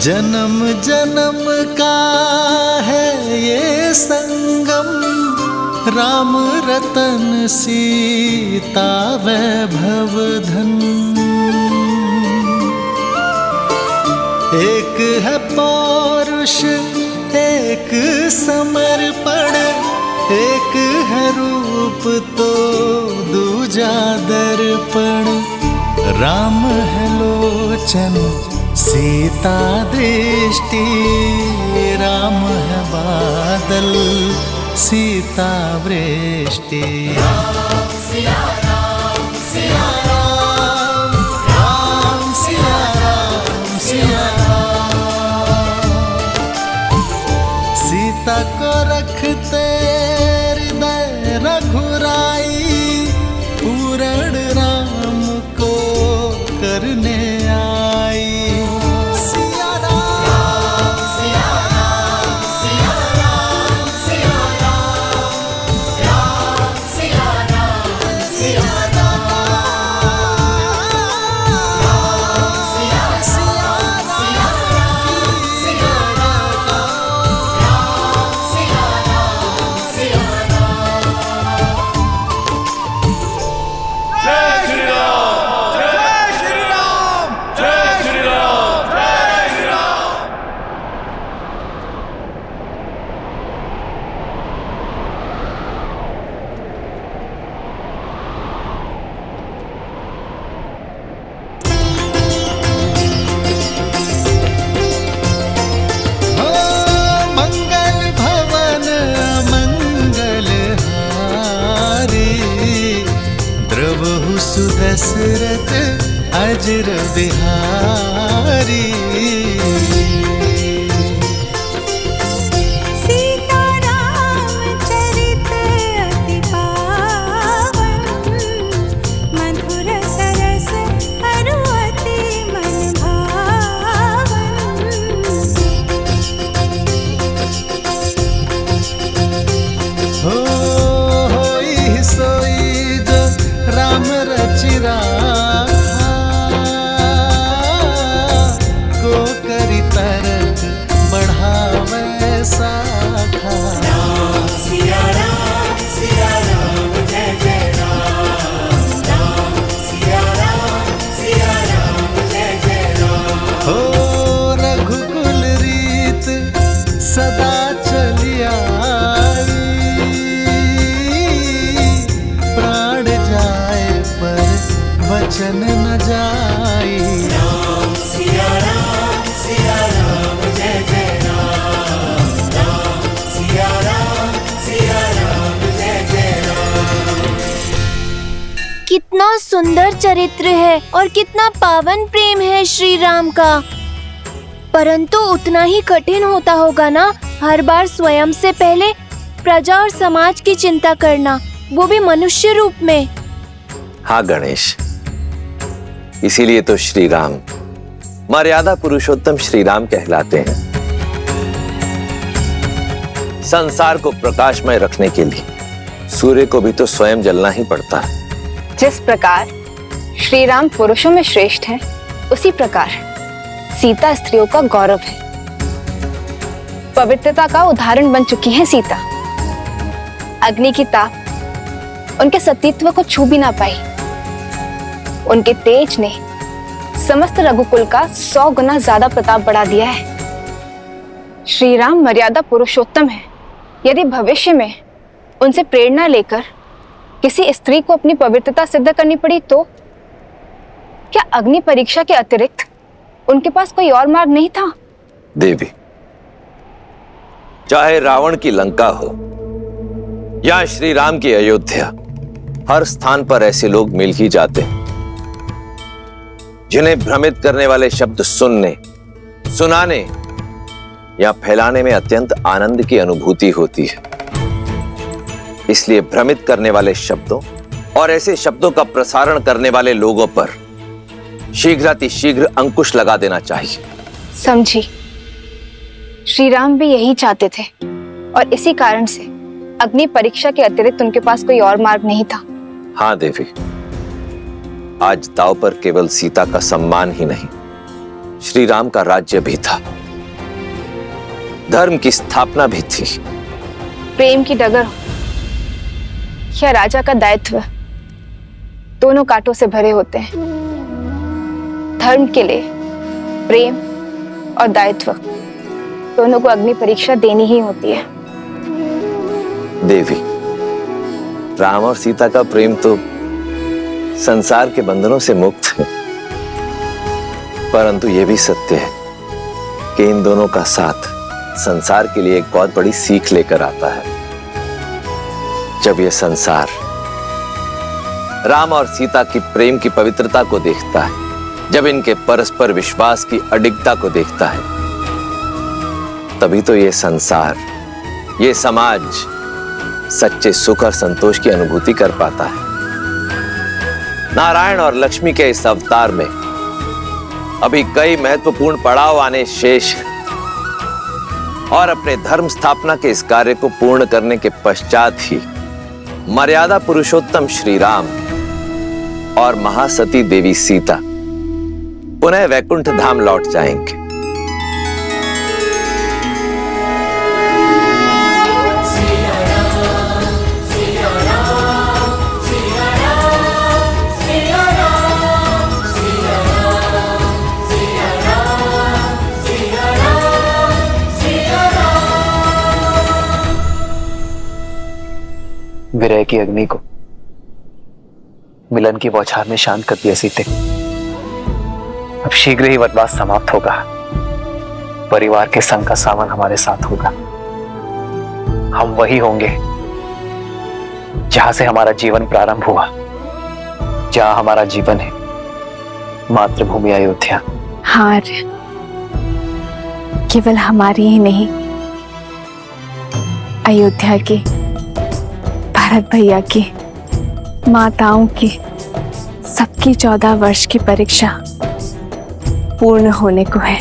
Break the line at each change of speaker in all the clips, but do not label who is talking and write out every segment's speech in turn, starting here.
जन्म जन्म का है ये संगम, राम रतन सीता वैभव धन। एक है पौरुष एक समर्पण, एक है रूप तो दूजा दर्पण। राम है लोचन सीता दृष्टि, राम है बादल सीता वृष्टि। राम सिया राम सिया राम, राम सिया राम सिया राम। सीता को रखते हृदय रघुराई, पूर्ण राम को करने आई। सिया राम सिया राम सिया राम सिया राम, राम सिया राम सिया राम, राम सिया सिया सिया राम सिया राम, राम सिया राम सिया राम।
जय श्री राम, जय श्री राम, जय श्री राम, जय श्री राम।
मंगल भवन मंगल हारी, द्रवहु सुदशरथ अजर बिहारी।
सीता राम चरित अति पावन, मधुर सरस अरु अति मन भावन।
होई सोई जो राम रचि राखा, को करी तरक बढ़ावे साखा। राम सिया राम जय जय राम, राम सिया राम जय जय राम। हो रघुकुल रीत सदा चली आई, प्राण जाए पर वचन न जाई। राम सिया राम जय जय राम, राम सिया राम जय जय राम।
कितना सुंदर चरित्र है और कितना पावन प्रेम है श्री राम का। परंतु उतना ही कठिन होता होगा ना हर बार स्वयं से पहले प्रजा और समाज की चिंता करना, वो भी मनुष्य रूप में।
हाँ गणेश, इसीलिए तो श्री राम मर्यादा पुरुषोत्तम श्री राम कहलाते हैं। संसार को प्रकाशमय रखने के लिए सूर्य को भी तो स्वयं जलना ही पड़ता है।
जिस प्रकार श्री राम पुरुषों में श्रेष्ठ हैं, उसी प्रकार सीता स्त्रियों का गौरव है। पवित्रता का उदाहरण बन चुकी है सीता। अग्नि की ताप उनके सतीत्व को छू भी ना पाई। उनके तेज ने समस्त रघुकुल का 100 गुना ज्यादा प्रताप बढ़ा दिया है। श्री राम मर्यादा पुरुषोत्तम है। यदि भविष्य में उनसे प्रेरणा लेकर किसी स्त्री को अपनी पवित्रता सिद्ध करनी पड़ी तो क्या अग्नि परीक्षा के अतिरिक्त उनके पास कोई और मार्ग नहीं था?
देवी, चाहे रावण की लंका हो या श्री राम की अयोध्या, हर स्थान पर ऐसे लोग मिल ही जाते हैं जिन्हें भ्रमित करने वाले शब्द सुनने, सुनाने या फैलाने में अत्यंत आनंद की अनुभूति होती है। इसलिए भ्रमित करने वाले शब्दों और ऐसे शब्दों का प्रसारण करने वाले लोगों पर शीघ्रातिशीघ्र अंकुश लगा देना चाहिए।
समझी। श्री राम भी यही चाहते थे और इसी कारण से अग्नि परीक्षा के अतिरिक्त उनके पास कोई और मार्ग नहीं था।
हाँ देवी, आज दांव पर केवल सीता का सम्मान ही नहीं, श्री राम का राज्य भी था। धर्म की स्थापना भी थी।
प्रेम की डगर या राजा का दायित्व दोनों कांटों से भरे होते हैं। धर्म के लिए प्रेम और दायित्व दोनों को अग्नि परीक्षा देनी ही होती है।
देवी, राम और सीता का प्रेम तो संसार के बंधनों से मुक्त है, परंतु यह भी सत्य है कि इन दोनों का साथ संसार के लिए एक बहुत बड़ी सीख लेकर आता है। जब यह संसार राम और सीता की प्रेम की पवित्रता को देखता है, जब इनके परस्पर विश्वास की अडिगता को देखता है, तभी तो यह संसार, यह समाज सच्चे सुख और संतोष की अनुभूति कर पाता है। नारायण और लक्ष्मी के इस अवतार में अभी कई महत्वपूर्ण पड़ाव आने शेष हैं, और अपने धर्म स्थापना के इस कार्य को पूर्ण करने के पश्चात ही मर्यादा पुरुषोत्तम श्री राम और महासती देवी सीता पुनः वैकुंठ धाम लौट जाएंगे।
विरह की अग्नि को मिलन की बौछार ने शांत कर दिया सीते। अब शीघ्र ही वनवास समाप्त होगा। परिवार के संग का सावन हमारे साथ होगा। हम वही होंगे जहां से हमारा जीवन प्रारंभ हुआ, जहां हमारा जीवन है मातृभूमि अयोध्या।
हार केवल हमारी ही नहीं, अयोध्या की, भरत भैया की, माताओं की, सबकी 14 वर्ष की परीक्षा पूर्ण होने को है।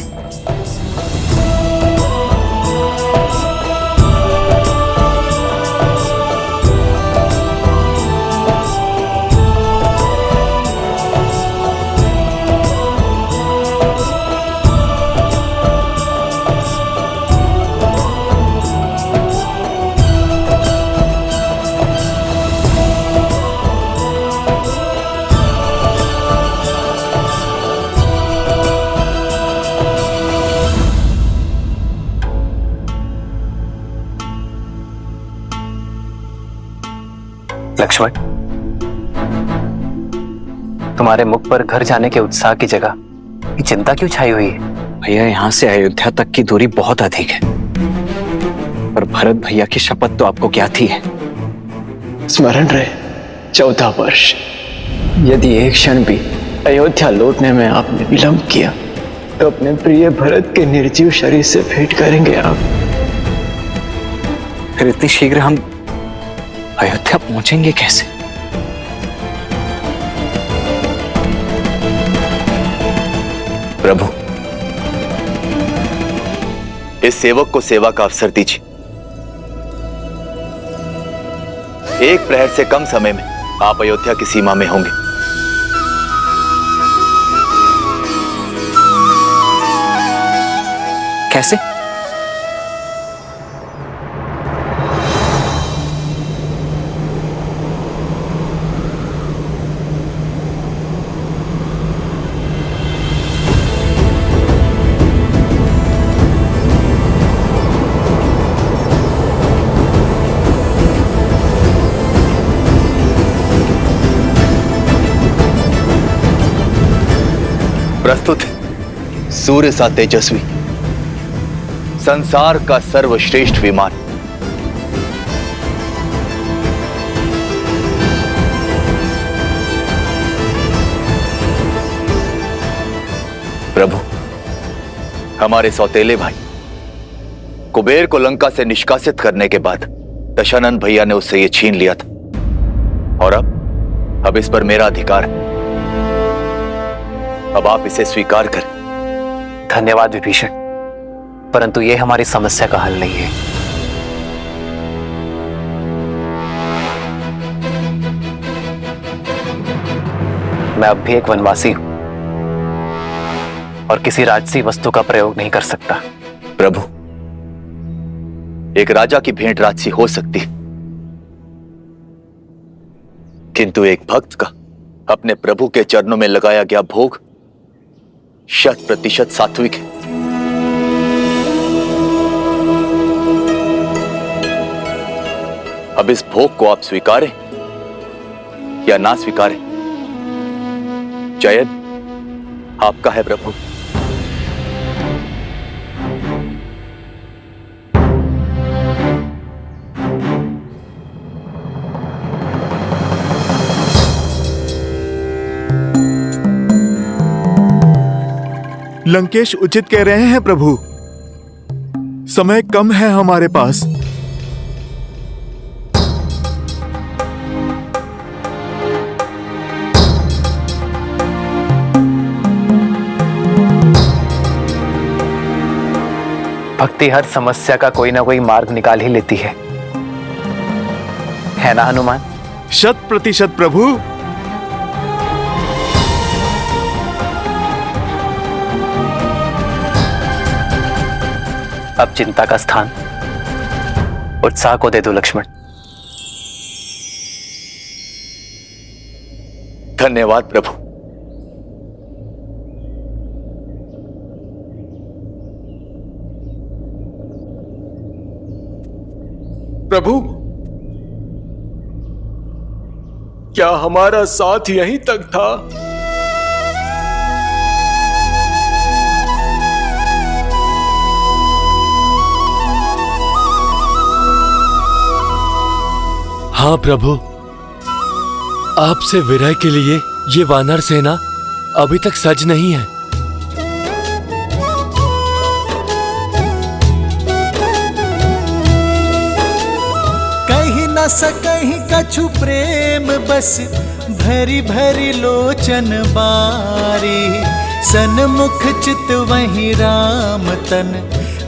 लक्ष्मण, तुम्हारे मुख पर घर जाने के उत्साह की जगह ये चिंता क्यों छाई हुई है?
भैया, यहाँ से अयोध्या तक की दूरी बहुत अधिक है, पर भरत भैया की शपथ तो आपको क्या थी है? स्मरण रहे 14 वर्ष। यदि एक क्षण भी अयोध्या लौटने में आपने विलंब किया तो अपने प्रिय भरत के निर्जीव शरीर से भेंट करेंगे आप। फिर इतनी शीघ्र हम अयोध्या पहुंचेंगे कैसे?
प्रभु, इस सेवक को सेवा का अवसर दीजिए। एक प्रहर से कम समय में आप अयोध्या की सीमा में होंगे।
कैसे?
प्रस्तुत है सूर्य सा तेजस्वी, संसार का सर्वश्रेष्ठ विमान। प्रभु, हमारे सौतेले भाई कुबेर को लंका से निष्कासित करने के बाद दशानंद भैया ने उससे यह छीन लिया था, और अब इस पर मेरा अधिकार है। अब आप इसे स्वीकार करें।
धन्यवाद विभीषण, परंतु यह हमारी समस्या का हल नहीं है। मैं अब भी एक वनवासी हूं और किसी राजसी वस्तु का प्रयोग नहीं कर सकता।
प्रभु, एक राजा की भेंट राजसी हो सकती है, किंतु एक भक्त का अपने प्रभु के चरणों में लगाया गया भोग 100% सात्विक है। अब इस भोग को आप स्वीकारें या ना स्वीकारें, चयन आपका है प्रभु।
लंकेश उचित कह रहे हैं प्रभु, समय कम है हमारे पास।
भक्ति हर समस्या का कोई ना कोई मार्ग निकाल ही लेती है ना हनुमान?
100% प्रभु।
अब चिंता का स्थान उत्साह को दे दो लक्ष्मण।
धन्यवाद प्रभु।
प्रभु, क्या हमारा साथ यहीं तक था?
हाँ प्रभु, आपसे विरह के लिए ये वानर सेना अभी तक सज नहीं है।
कहीं न सकहीं कछु प्रेम बस भरी भरी लोचन बारी, सन्मुख चित वहीं राम तन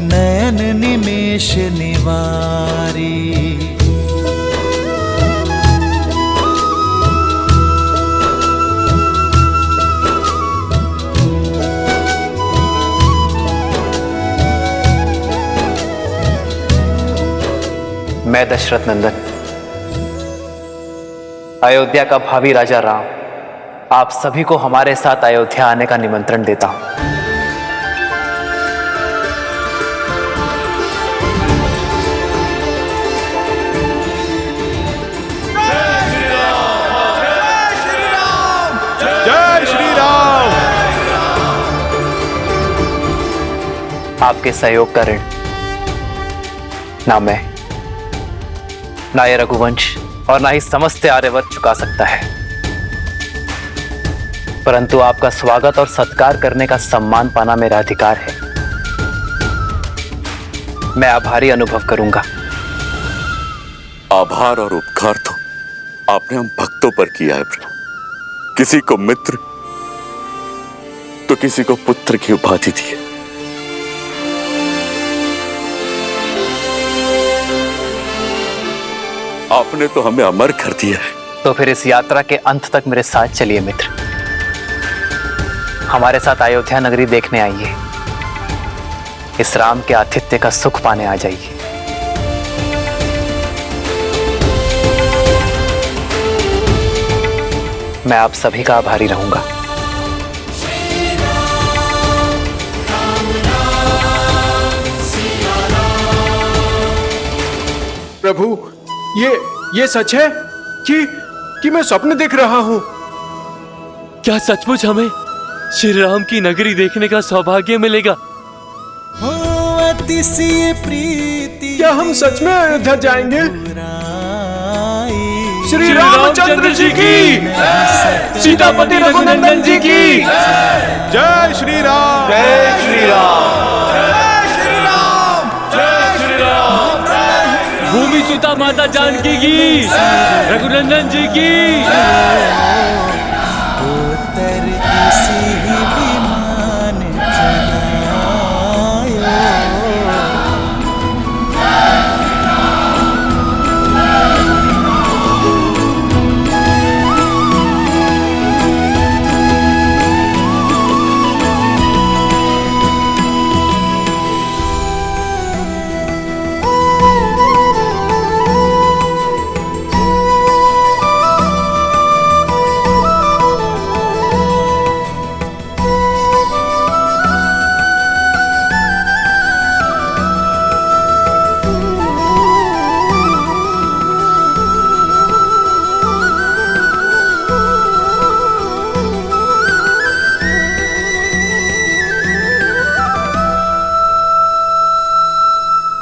नयन निमेष निवारी।
मैं दशरथ नंदन, अयोध्या का भावी राजा राम, आप सभी को हमारे साथ अयोध्या आने का निमंत्रण देता हूं।
जय श्री राम।
आपके सहयोग का ऋण ना मैं, ना ये रघुवंश और ना ही समस्त आर्यवर्त चुका सकता है, परंतु आपका स्वागत और सत्कार करने का सम्मान पाना मेरा अधिकार है। मैं आभारी अनुभव करूंगा।
आभार और उपकार तो आपने हम भक्तों पर किया है प्रभु। किसी को मित्र तो किसी को पुत्र की उपाधि दी है। आपने तो हमें अमर कर दिया है।
तो फिर इस यात्रा के अंत तक मेरे साथ चलिए मित्र, हमारे साथ अयोध्या नगरी देखने आइए, इस राम के आतिथ्य का सुख पाने आ जाइए। मैं आप सभी का आभारी रहूंगा।
प्रभु, ये सच है कि मैं स्वप्न देख रहा हूं?
क्या सचमुच हमें श्री राम की नगरी देखने का सौभाग्य मिलेगा?
हो अतिशय प्रीति,
क्या हम सच में अयोध्या जाएंगे?
पुराई।
श्री रामचंद्र जी की, सीतापति रघुनंदन जी की
जय श्री राम।
जय श्री राम।
भूमि सुता माता जानकी की, रघुनंदन जी की।
उतर किसी विमान चलायो।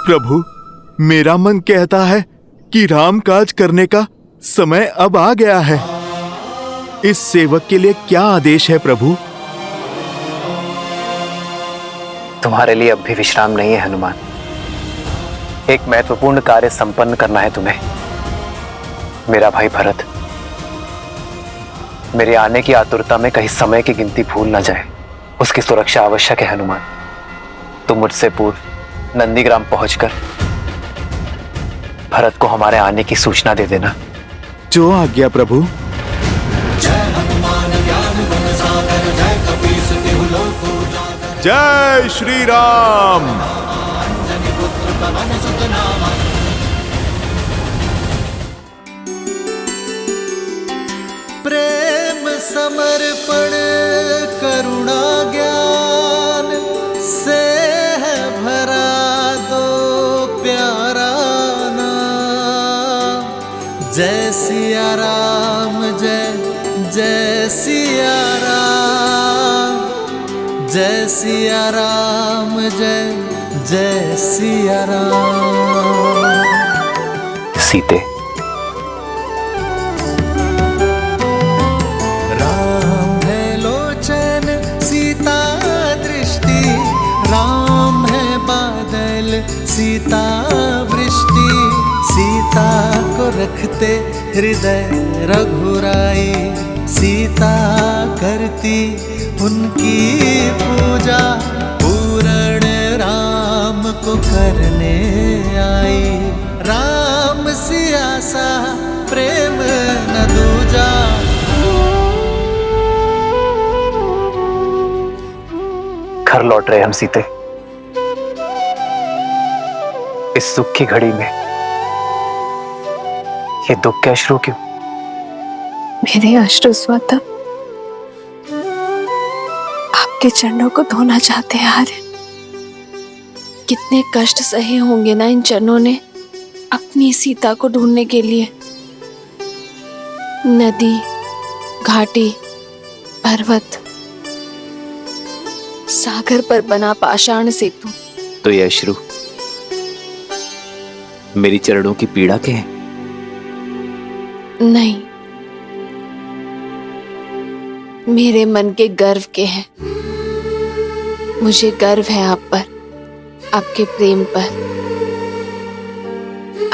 प्रभु, मेरा मन कहता है कि राम काज करने का समय अब आ गया है। इस सेवक के लिए क्या आदेश है प्रभु?
तुम्हारे लिए अब भी विश्राम नहीं है हनुमान। एक महत्वपूर्ण कार्य संपन्न करना है तुम्हें। मेरा भाई भरत मेरे आने की आतुरता में कहीं समय की गिनती भूल ना जाए, उसकी सुरक्षा आवश्यक है हनुमान। तुम मुझसे पूर्व नंदीग्राम पहुंचकर भरत को हमारे आने की सूचना दे देना।
जो आज्ञा प्रभु। जय श्री राम।
प्रेम समर्पण करुणा ज्ञान से है भरा दो प्यारा नाम। जय सिया राम, जय जय सिया राम, जय सिया राम, जय जय सिया राम।
सीते,
राम है लोचन सीता दृष्टि, राम है बादल सीता वृष्टि। सीता को रखते हृदय रघुराई, सीता करती उनकी पूजा। पूर्ण राम को करने आई, राम सिया सा प्रेम न दूजा।
घर लौट रहे हम सीते। इस सुख की घड़ी में ये दुख के अश्रु क्यों?
मेरे अश्रु स्वतः आपके चरणों को धोना चाहते हैं आर्यन। कितने कष्ट सहे होंगे ना इन चरणों ने अपनी सीता को ढूंढने के लिए। नदी, घाटी, पर्वत, सागर पर बना पाषाण सेतु।
तो ये अश्रु मेरी चरणों की पीड़ा के हैं?
नहीं, मेरे मन के गर्व के हैं। मुझे गर्व है आप पर, आपके प्रेम पर,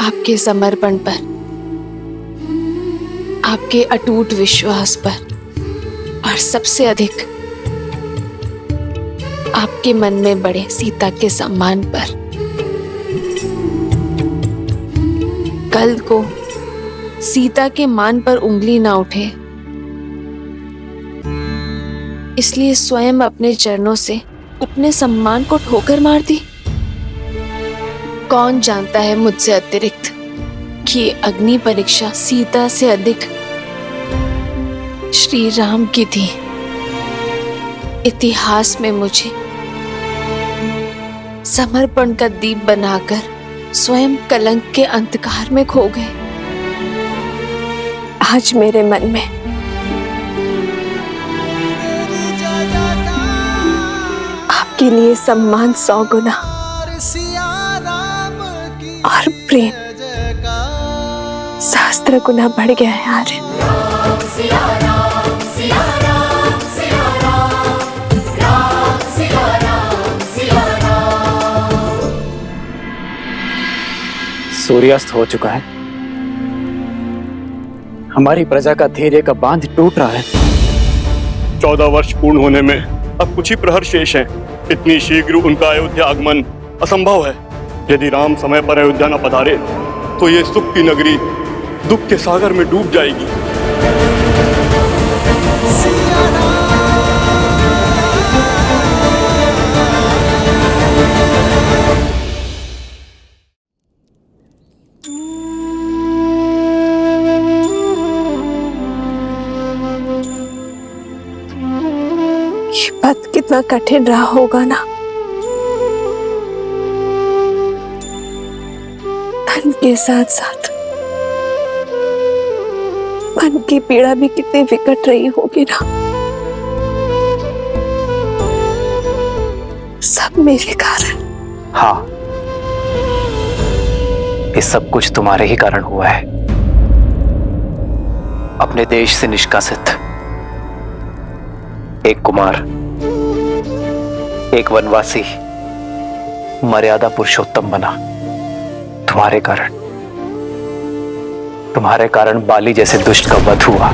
आपके समर्पण पर, आपके अटूट विश्वास पर, और सबसे अधिक आपके मन में बड़े सीता के सम्मान पर। कल को सीता के मान पर उंगली ना उठे, इसलिए स्वयं अपने चरणों से अपने सम्मान को ठोकर मार दी। कौन जानता है मुझसे अतिरिक्त कि अग्नि परीक्षा सीता से अधिक श्री राम की थी। इतिहास में मुझे समर्पण का दीप बनाकर स्वयं कलंक के अंधकार में खो गए। आज मेरे मन में आपके लिए सम्मान 100 गुना और प्रेम सहस्त्र गुना बढ़ गया है आर्यन।
सूर्यास्त हो चुका है। हमारी प्रजा का धैर्य का बांध टूट रहा है।
14 वर्ष पूर्ण होने में अब कुछ ही प्रहर शेष हैं। इतनी शीघ्र उनका अयोध्या आगमन असंभव है। यदि राम समय पर अयोध्या न पधारे तो ये सुख की नगरी दुख के सागर में डूब जाएगी।
ये पथ कितना कठिन रहा होगा ना। धन के साथ साथ मन की पीड़ा भी कितनी विकट रही होगी ना। सब मेरे कारण।
हाँ, सब कुछ तुम्हारे ही कारण हुआ है। अपने देश से निष्कासित एक कुमार, एक वनवासी मर्यादा पुरुषोत्तम बना तुम्हारे कारण। तुम्हारे कारण बाली जैसे दुष्ट का वध हुआ।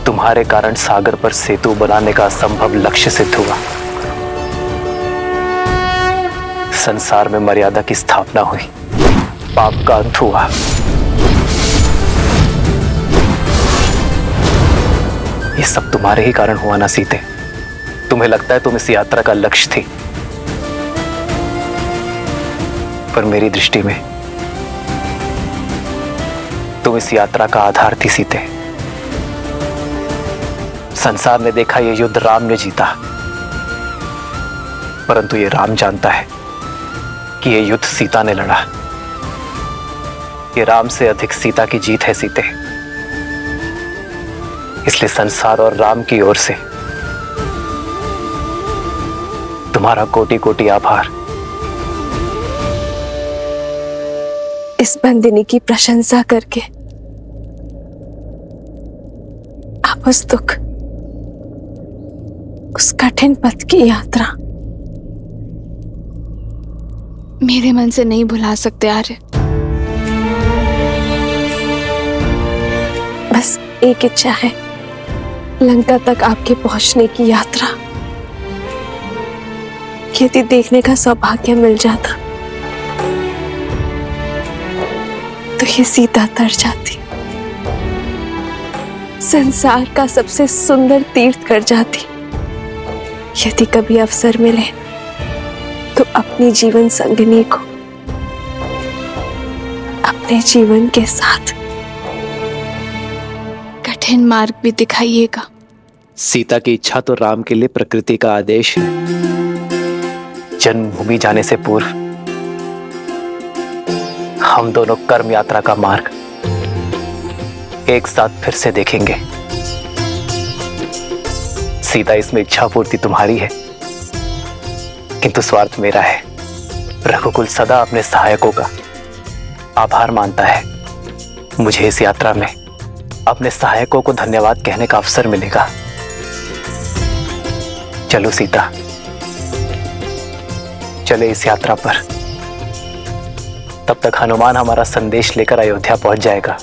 तुम्हारे कारण सागर पर सेतु बनाने का असंभव लक्ष्य सिद्ध हुआ। संसार में मर्यादा की स्थापना हुई, पाप का अंत हुआ। ये सब तुम्हारे ही कारण हुआ ना सीते। तुम्हें लगता है तुम इस यात्रा का लक्ष्य थी, पर मेरी दृष्टि में तुम इस यात्रा का आधार थी सीते। संसार ने देखा यह युद्ध राम ने जीता, परंतु ये राम जानता है कि यह युद्ध सीता ने लड़ा। ये राम से अधिक सीता की जीत है सीते। इसलिए संसार और राम की ओर से तुम्हारा कोटि कोटि आभार।
इस बंदिनी की प्रशंसा करके आप उस दुख, उस कठिन पथ की यात्रा मेरे मन से नहीं भुला सकते आर्य। बस एक इच्छा है, लंका तक आपके पहुंचने की यात्रा यदि देखने का सौभाग्य मिल जाता तो ये सीता तर जाती, संसार का सबसे सुंदर तीर्थ कर जाती। यदि कभी अवसर मिले तो अपनी जीवन संगिनी को अपने जीवन के साथ कठिन मार्ग भी दिखाइएगा।
सीता की इच्छा तो राम के लिए प्रकृति का आदेश है। जन्मभूमि जाने से पूर्व हम दोनों कर्म यात्रा का मार्ग एक साथ फिर से देखेंगे। सीता, इसमें इच्छा पूर्ति तुम्हारी है, किंतु स्वार्थ मेरा है। रघुकुल सदा अपने सहायकों का आभार मानता है। मुझे इस यात्रा में अपने सहायकों को धन्यवाद कहने का अवसर मिलेगा। चलो सीता, चले इस यात्रा पर। तब तक हनुमान हमारा संदेश लेकर अयोध्या पहुंच जाएगा।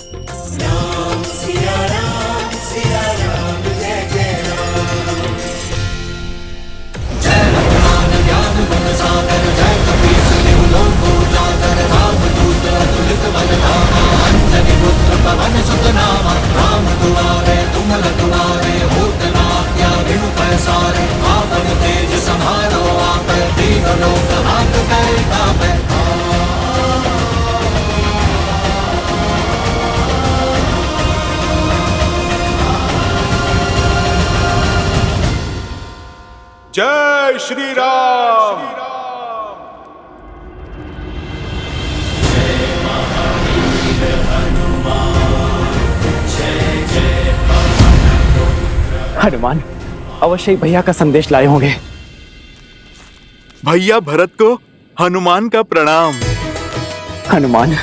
जय श्री राम।
हनुमान अवश्य ही भैया का संदेश लाए होंगे।
भैया भरत को हनुमान का प्रणाम।
हनुमान,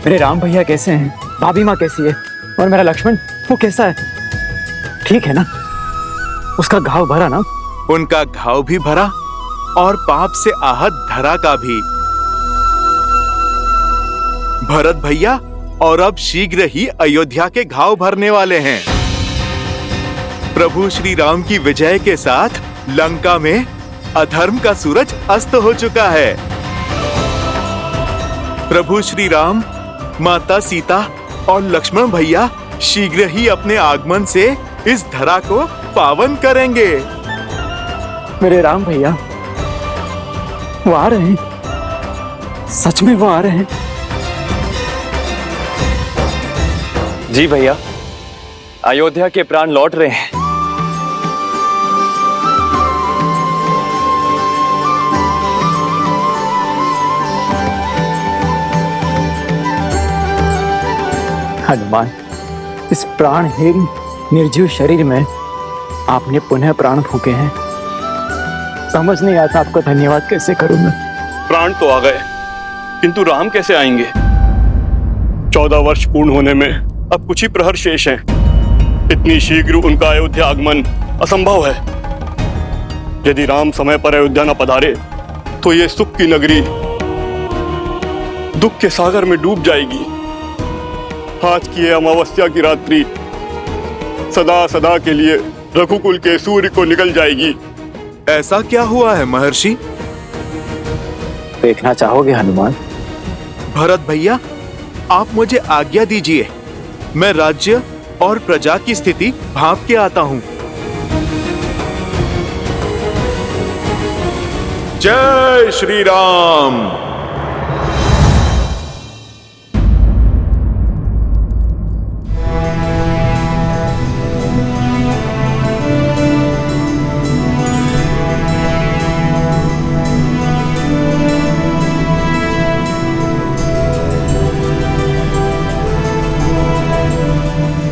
मेरे राम भैया कैसे हैं? भाभी माँ कैसी है? और मेरा लक्ष्मण, वो कैसा है? ठीक है ना? उसका घाव भरा ना?
उनका घाव भी भरा और पाप से आहत धरा का भी। भरत भैया और अब शीघ्र ही अयोध्या के घाव भरने वाले हैं। प्रभु श्री राम की विजय के साथ लंका में अधर्म का सूरज अस्त हो चुका है। प्रभु श्री राम, माता सीता और लक्ष्मण भैया शीघ्र ही अपने आगमन से इस धरा को पावन करेंगे।
मेरे राम भैया वो आ रहे हैं, सच में वो आ रहे हैं।
जी भैया, अयोध्या के प्राण लौट रहे हैं।
हनुमान, इस प्राणहीन निर्जीव शरीर में आपने पुनः प्राण फूके हैं। समझ नहीं आता आपको धन्यवाद कैसे करूं मैं।
प्राण तो आ गए, किंतु राम कैसे आएंगे? 14 वर्ष पूर्ण होने में अब कुछ ही प्रहर शेष हैं। इतनी शीघ्र उनका अयोध्या आगमन असंभव है। यदि राम समय पर अयोध्या न पधारे तो ये सुख की नगरी दुख के सागर में डूब जाएगी। आज की ये अमावस्या की रात्रि सदा सदा के लिए रघुकुल के सूर्य को निकल जाएगी।
ऐसा क्या हुआ है महर्षि?
देखना चाहोगे हनुमान?
भरत भैया, आप मुझे आज्ञा दीजिए, मैं राज्य और प्रजा की स्थिति भांप के आता हूं। जय श्री राम।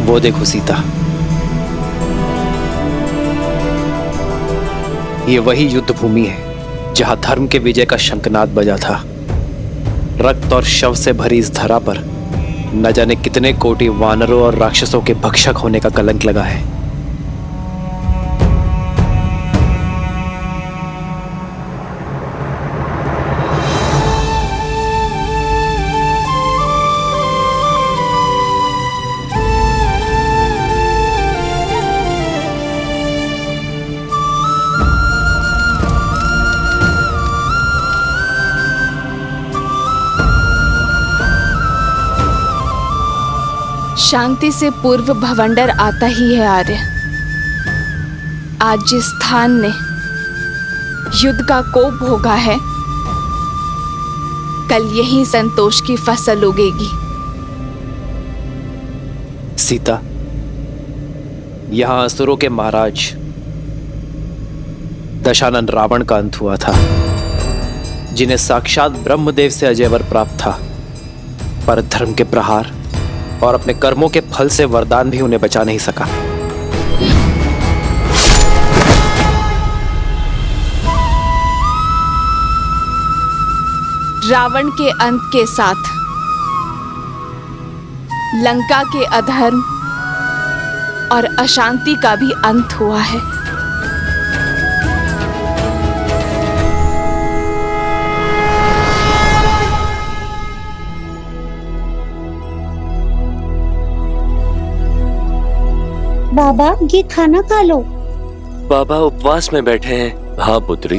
वो देखो सीता, ये वही युद्ध भूमि है जहां धर्म के विजय का शंखनाद बजा था। रक्त और शव से भरी इस धरा पर न जाने कितने कोटि वानरों और राक्षसों के भक्षक होने का कलंक लगा है।
शांति से पूर्व भवंडर आता ही है आर्य। आज जिस स्थान ने युद्ध का कोप भोगा है, कल यही संतोष की फसल उगेगी।
सीता, यहां असुरों के महाराज दशानन रावण का अंत हुआ था, जिन्हें साक्षात ब्रह्मदेव से अजय वर प्राप्त था, पर धर्म के प्रहार और अपने कर्मों के फल से वरदान भी उन्हें बचा नहीं सका।
रावण के अंत के साथ लंका के अधर्म और अशांति का भी अंत हुआ है।
बाबा, ये खाना खा लो।
बाबा उपवास में बैठे हैं।
हाँ पुत्री,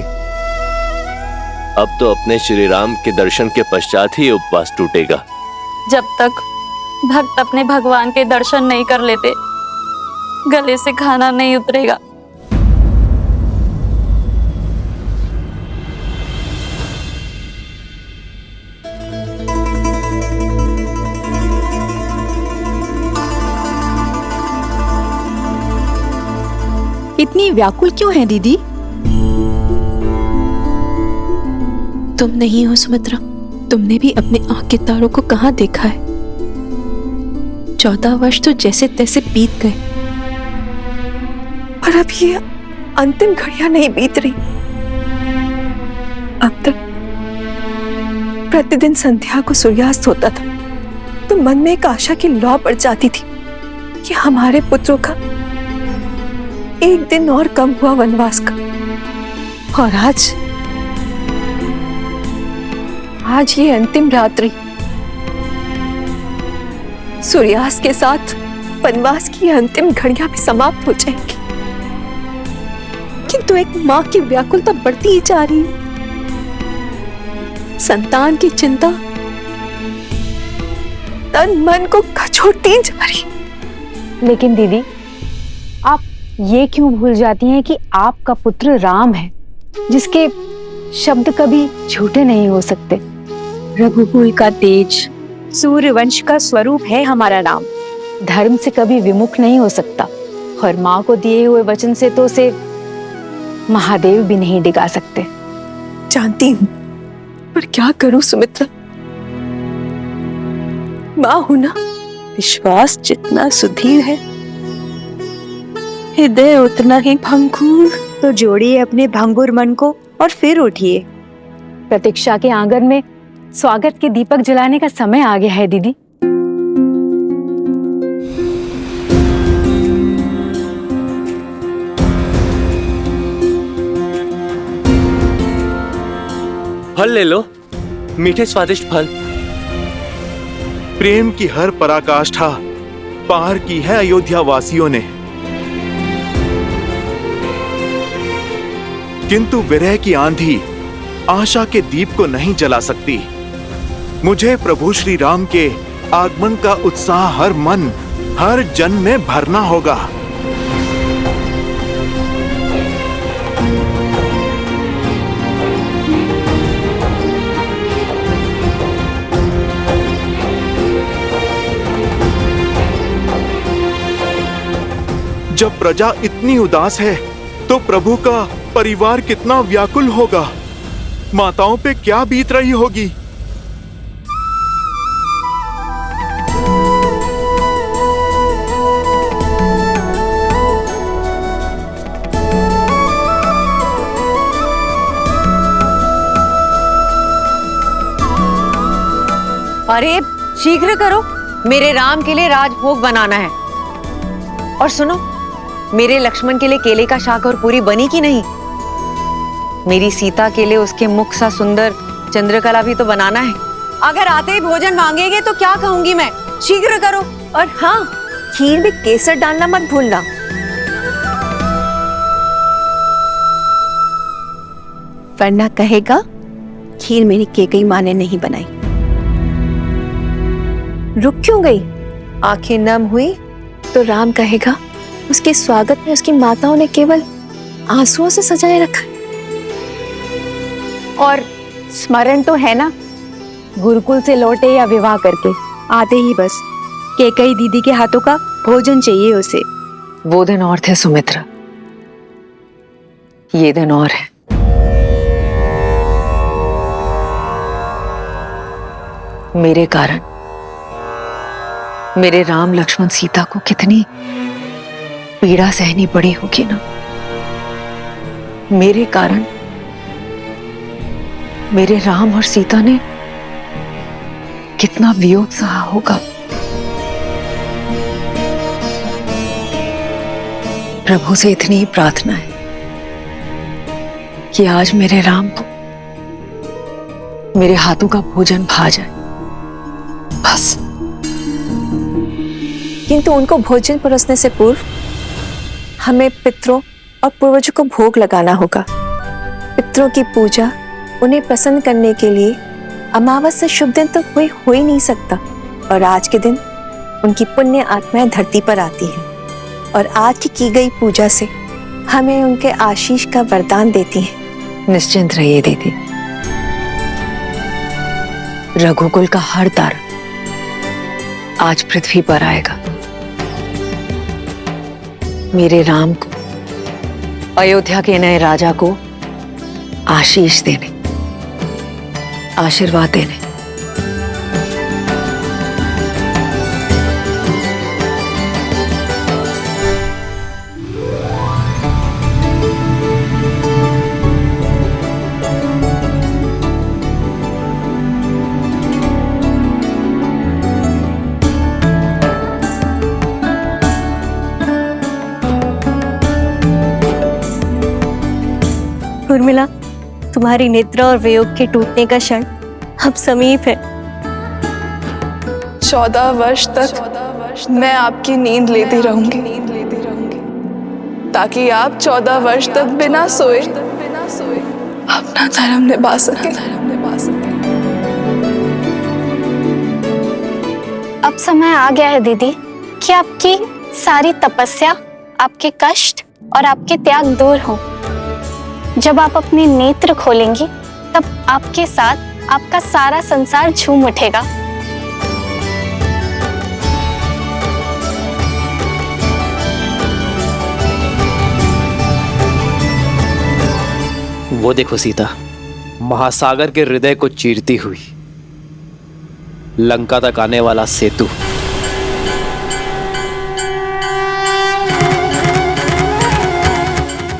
अब तो अपने श्री राम के दर्शन के पश्चात ही उपवास टूटेगा।
जब तक भक्त अपने भगवान के दर्शन नहीं कर लेते, गले से खाना नहीं उतरेगा।
इतनी व्याकुल क्यों है दीदी? तुम नहीं हो सुमित्रा, तुमने भी अपने आंख के तारों को कहां देखा है? 14 वर्ष तो जैसे तैसे बीत गए, पर अब ये अंतिम घड़ियां नहीं बीत रही। अब तक प्रतिदिन संध्या को सूर्यास्त होता था तो मन में एक आशा की लौ पड़ जाती थी कि हमारे पुत्रों का एक दिन और कम हुआ वनवास का। और आज ये अंतिम रात्रि, सूर्यास्त के साथ वनवास की अंतिम घड़ियां भी समाप्त हो जाएंगी, किंतु एक मां की व्याकुलता बढ़ती ही जा रही है। संतान की चिंता तन मन को कचोटती जा रही।
लेकिन दीदी, आप ये क्यों भूल जाती हैं कि आपका पुत्र राम है, जिसके शब्द कभी झूठे नहीं हो सकते। रघुकुल का तेज, सूर्यवंश का स्वरूप है हमारा राम। धर्म से कभी विमुख नहीं हो सकता, और माँ को दिए हुए वचन से तो उसे महादेव भी नहीं डिगा सकते।
जानती हूँ, पर क्या करूं सुमित्रा? माँ हूं ना। विश्वास जितना सुधीर है, हृदय उतना ही भंगुर।
तो जोड़िए अपने भंगुर मन को और फिर उठिए।
प्रतीक्षा के आंगन में स्वागत के दीपक जलाने का समय आ गया है दीदी।
फल ले लो, मीठे स्वादिष्ट फल।
प्रेम की हर पराकाष्ठा पार की है अयोध्या वासियों ने, किंतु विरह की आंधी आशा के दीप को नहीं जला सकती। मुझे प्रभु श्री राम के आगमन का उत्साह हर मन हर जन में भरना होगा। जब प्रजा इतनी उदास है तो प्रभु का परिवार कितना व्याकुल होगा। माताओं पे क्या बीत रही होगी।
अरे शीघ्र करो, मेरे राम के लिए राजभोग बनाना है। और सुनो, मेरे लक्ष्मण के लिए केले का शाक और पूरी बनी कि नहीं? मेरी सीता के लिए उसके मुख सा सुंदर चंद्रकला भी तो बनाना है। अगर आते ही भोजन मांगेंगे तो क्या कहूंगी मैं? शीघ्र करो।
और हाँ, खीर में केसर डालना मत भूलना। वरना कहेगा खीर मेरी केकई माँ ने नहीं बनाई। रुक क्यों गई? आंखें नम हुई तो राम कहेगा उसके स्वागत में उसकी माताओं ने केवल आंसुओं से सजाए रखा।
और स्मरण तो है ना, गुरुकुल से लौटे या विवाह करके
आते ही बस केकई दीदी के हाथों का भोजन चाहिए उसे।
वो दिन और थे सुमित्रा, ये दिन और है। मेरे कारण मेरे राम लक्ष्मण सीता को कितनी पीड़ा सहनी पड़ी होगी ना। मेरे कारण मेरे राम और सीता ने कितना वियोग सहा होगा। प्रभु से इतनी ही प्रार्थना है कि आज मेरे राम को मेरे हाथों का भोजन भा जाए, बस।
किंतु उनको भोजन परोसने से पूर्व हमें पितरों और पूर्वजों को भोग लगाना होगा। पितरों की पूजा उन्हें प्रसन्न करने के लिए अमावस्या शुभ दिन तो कोई हो ही नहीं सकता। और आज के दिन उनकी पुण्य आत्माएं धरती पर आती हैं और आज की गई पूजा से हमें उनके आशीष का वरदान देती हैं।
निश्चिंत रहिए दीदी, रघुकुल का हर तारा आज पृथ्वी पर आएगा। मेरे राम को, अयोध्या के नए राजा को आशीष देने, आशीर्वाद देने।
उर्मिला, तुम्हारी निद्रा और वियोग के टूटने का क्षण अब समीप है।
14 वर्ष तक मैं आपकी नींद लेती रहूंगी, ताकि आप 14 वर्ष तक बिना सोए अपना धर्म निभा सके।
अब समय आ गया है दीदी कि आपकी सारी तपस्या, आपके कष्ट और आपके त्याग दूर हो। जब आप अपने नेत्र खोलेंगी तब आपके साथ आपका सारा संसार झूम उठेगा।
वो देखो सीता, महासागर के हृदय को चीरती हुई लंका तक आने वाला सेतु।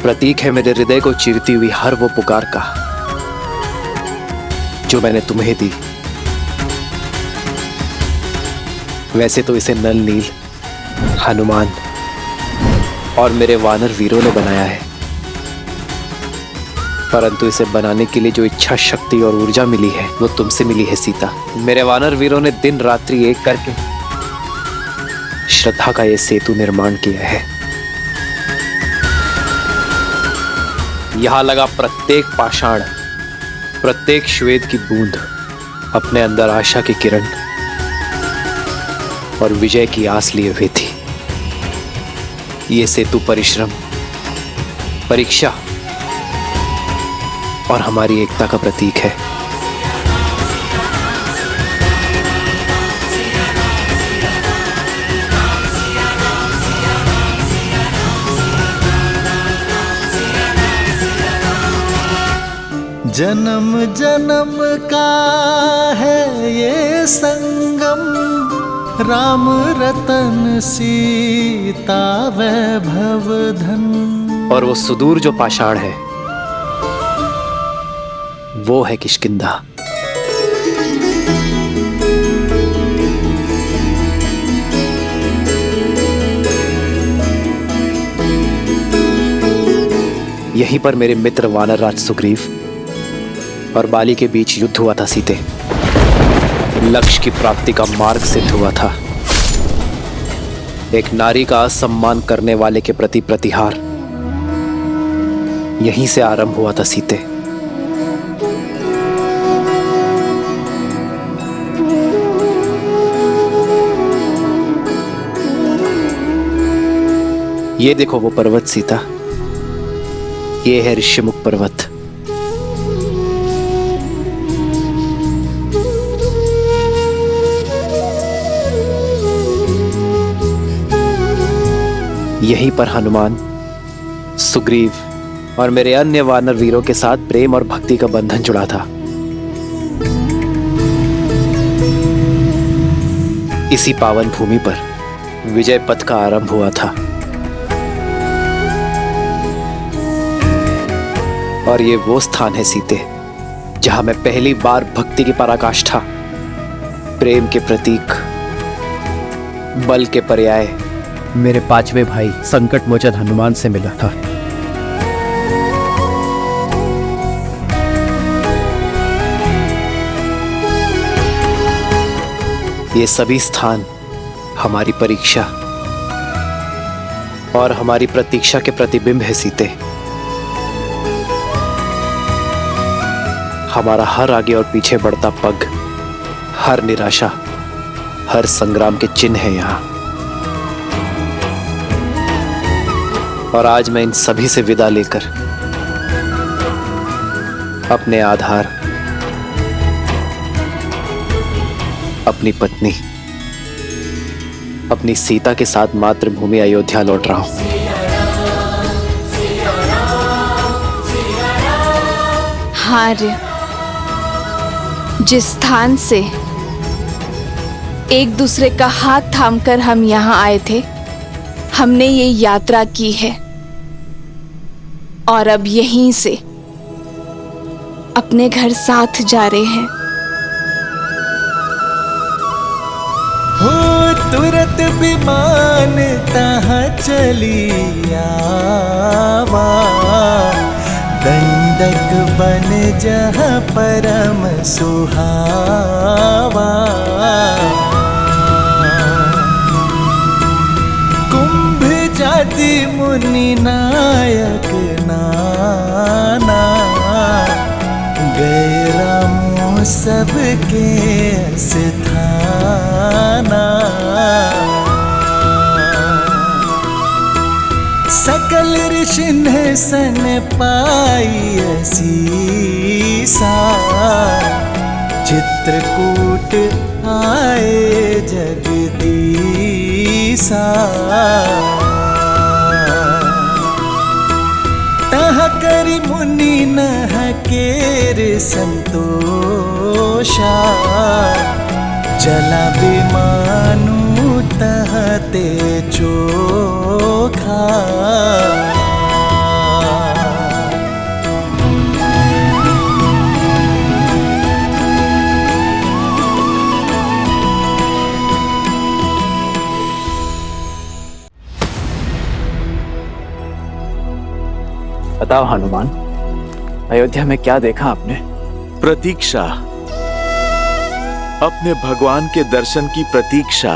प्रतीक है मेरे हृदय को चीरती हुई हर वो पुकार का जो मैंने तुम्हें दी। वैसे तो इसे नल नील, हनुमान और मेरे वानर वीरों ने बनाया है, परंतु इसे बनाने के लिए जो इच्छा शक्ति और ऊर्जा मिली है वो तुमसे मिली है सीता। मेरे वानर वीरों ने दिन रात्रि एक करके श्रद्धा का ये सेतु निर्माण किया है। यहां लगा प्रत्येक पाषाण, प्रत्येक श्वेत की बूंद अपने अंदर आशा की किरण और विजय की आस लिए हुए थी। ये सेतु परिश्रम, परीक्षा और हमारी एकता का प्रतीक है।
जन्म जन्म का है ये संगम, राम रतन सीता वैभव धन।
और वो सुदूर जो पाषाण है वो है किष्किंधा। यहीं पर मेरे मित्र वानर राज सुग्रीव और बाली के बीच युद्ध हुआ था सीते। लक्ष्य की प्राप्ति का मार्ग सिद्ध हुआ था। एक नारी का असम्मान करने वाले के प्रति प्रतिहार यहीं से आरंभ हुआ था सीते। ये देखो वो पर्वत सीता, ये है ऋषिमुख पर्वत। यहीं पर हनुमान, सुग्रीव और मेरे अन्य वानर वीरों के साथ प्रेम और भक्ति का बंधन जुड़ा था। इसी पावन भूमि पर विजय पथ का आरंभ हुआ था। और ये वो स्थान है सीते जहां मैं पहली बार भक्ति की पराकाष्ठा, प्रेम के प्रतीक, बल के पर्याय
मेरे पांचवे भाई संकट मोचन हनुमान से मिला था।
ये सभी स्थान हमारी परीक्षा और हमारी प्रतीक्षा के प्रतिबिंब है सीते। हमारा हर आगे और पीछे बढ़ता पग, हर निराशा, हर संग्राम के चिन्ह है यहाँ। और आज मैं इन सभी से विदा लेकर अपने आधार, अपनी पत्नी, अपनी सीता के साथ मातृभूमि अयोध्या लौट रहा हूं।
आर्य, जिस स्थान से एक दूसरे का हाथ थामकर हम यहाँ आए थे, हमने ये यात्रा की है और अब यहीं से अपने घर साथ जा रहे हैं।
हो तुरंत विमान तहाँ चली आवा, दंडक बन जहाँ परम सुहावा। जाति मुनि नायक नाना, गए रामों सबके स्थाना। सकल ऋषि सन पाई असीसा, चित्रकूट आए जगदीसा। करी मुनि नह केर संतोषा, चला विमानु तहते चोखा।
बताओ हनुमान, अयोध्या में क्या देखा आपने?
प्रतीक्षा, अपने भगवान के दर्शन की प्रतीक्षा।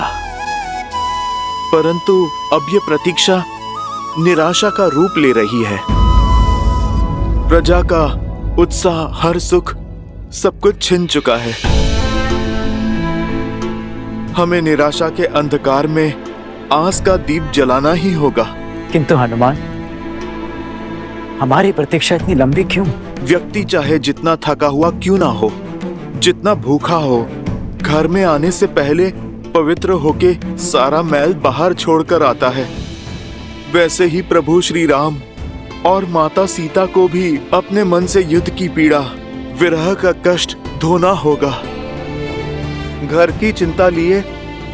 परंतु अब ये प्रतीक्षा निराशा का रूप ले रही है। प्रजा का उत्साह, हर सुख, सब कुछ छिन चुका है। हमें निराशा के अंधकार में आस का दीप जलाना ही होगा।
किंतु हनुमान, हमारी प्रतीक्षा इतनी लंबी क्यों?
व्यक्ति चाहे जितना थका हुआ क्यों ना हो, जितना भूखा हो, घर में आने से पहले पवित्र होके सारा मैल बाहर छोड़कर आता है। वैसे ही प्रभु श्री राम और माता सीता को भी अपने मन से युद्ध की पीड़ा, विरह का कष्ट धोना होगा।
घर की चिंता लिए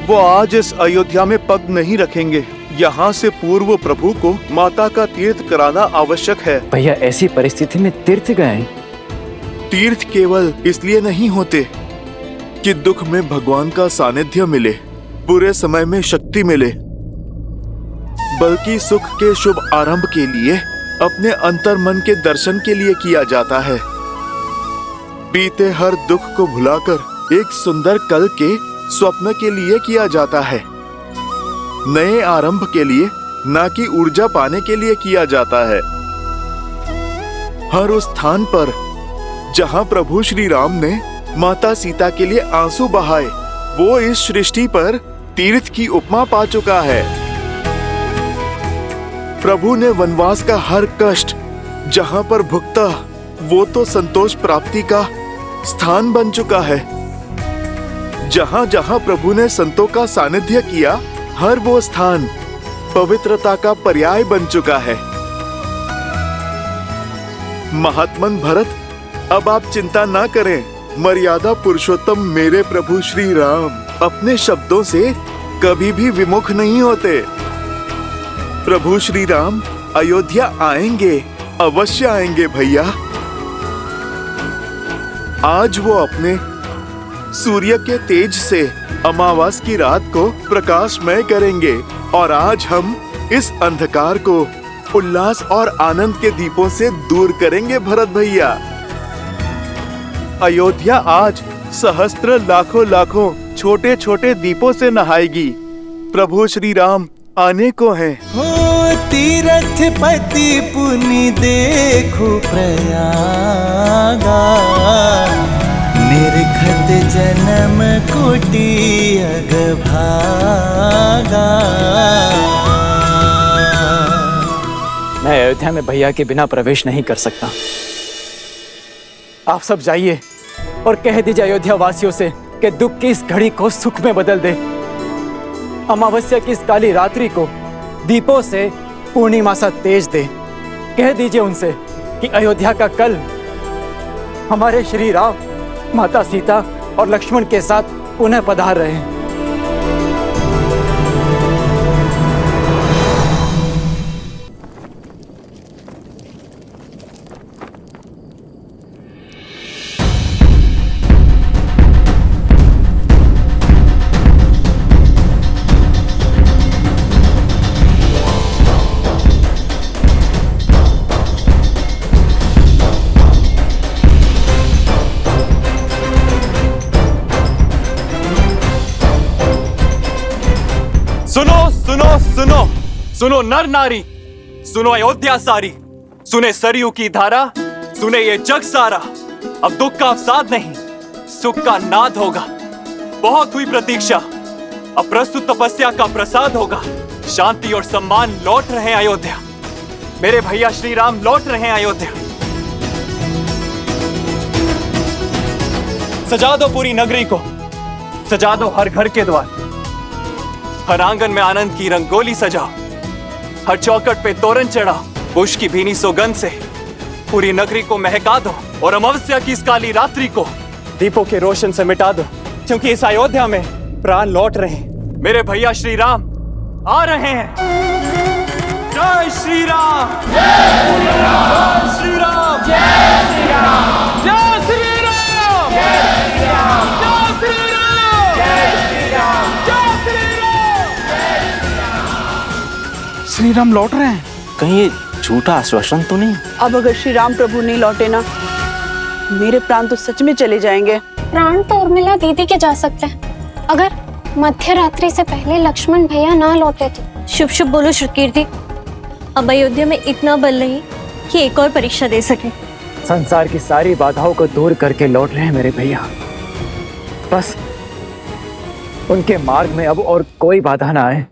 वो आज इस अयोध्या में पग नहीं रखेंगे। यहाँ से पूर्व प्रभु को माता का तीर्थ कराना आवश्यक है।
भैया, ऐसी परिस्थिति में तीर्थ गए?
तीर्थ केवल इसलिए नहीं होते कि दुख में भगवान का सानिध्य मिले, बुरे समय में शक्ति मिले, बल्कि सुख के शुभ आरंभ के लिए, अपने अंतर मन के दर्शन के लिए किया जाता है। बीते हर दुख को भुलाकर एक सुंदर कल के स्वप्न के लिए किया जाता है। नए आरंभ के लिए, ना कि ऊर्जा पाने के लिए किया जाता है। हर उस स्थान पर जहां प्रभु श्री राम ने माता सीता के लिए आंसू बहाए, वो इस सृष्टि पर तीर्थ की उपमा पा चुका है। प्रभु ने वनवास का हर कष्ट जहां पर भुगता, वो तो संतोष प्राप्ति का स्थान बन चुका है। जहां जहां प्रभु ने संतों का सानिध्य किया, हर वो स्थान पवित्रता का पर्याय बन चुका है। महात्मन भरत, अब आप चिंता ना करें। मर्यादा पुरुषोत्तम मेरे प्रभु श्री राम अपने शब्दों से कभी भी विमुख नहीं होते। प्रभु श्री राम अयोध्या आएंगे, अवश्य आएंगे भैया। आज वो अपने सूर्य के तेज से अमावास की रात को प्रकाशमय करेंगे, और आज हम इस अंधकार को उल्लास और आनंद के दीपों से दूर करेंगे भरत भैया।
अयोध्या आज सहस्त्र लाखों लाखों छोटे छोटे दीपों से नहाएगी। प्रभु श्री राम आने को हैं।
हो तीरथ पति पुनि देखो प्रयागा, निर्घत जन्म कोटि अग भागा।
मैं अयोध्या में भैया के बिना प्रवेश नहीं कर सकता। आप सब जाइए और कह दीजिए अयोध्या वासियों से कि दुख की इस घड़ी को सुख में बदल दे। अमावस्या की इस काली रात्रि को दीपों से पूर्णिमा सा तेज दे। कह दीजिए उनसे कि अयोध्या का कल हमारे श्री राम, माता सीता और लक्ष्मण के साथ पुनः पधार रहे हैं।
सुनो नर नारी, सुनो अयोध्या सारी, सुने सरयू की धारा, सुने ये जग सारा। अब दुख का अवसाद नहीं, सुख का नाद होगा। बहुत हुई प्रतीक्षा, अब प्रस्तुत तपस्या का प्रसाद होगा। शांति और सम्मान लौट रहे हैं अयोध्या। मेरे भैया श्री राम लौट रहे हैं अयोध्या। सजा दो पूरी नगरी को, सजा दो हर घर के द्वार, हर आंगन में आनंद की रंगोली सजाओ, हर चौखट पे तोरण चढ़ाओ। पुष्प की भीनी सुगंध से पूरी नगरी को महका दो, और अमावस्या की इस काली रात्रि को दीपों के रोशन से मिटा दो, क्योंकि इस अयोध्या में प्राण लौट रहे हैं। मेरे भैया श्री राम आ रहे हैं। जय श्री राम, जय श्री राम, श्री राम, जय श्री राम, जय श्री राम, जय श्री राम, जय श्री राम, जय श्री राम, जय श्री राम।
श्री राम लौट रहे हैं।
कहीं ये
झूठा आश्वासन तो नहीं?
अब अगर श्री राम प्रभु नहीं लौटे ना, मेरे प्राण तो सच में चले जाएंगे।
प्राण तो उर्मिला दीदी के जा सकते हैं, अगर मध्य रात्रि से पहले लक्ष्मण भैया ना लौटे तो।
शुभ शुभ बोलो श्रुकीर्ति। अब अयोध्या में इतना बल नहीं कि एक और परीक्षा दे सके।
संसार की सारी बाधाओं को दूर करके लौट रहे हैं मेरे भैया। बस उनके मार्ग में अब और कोई बाधा ना आए।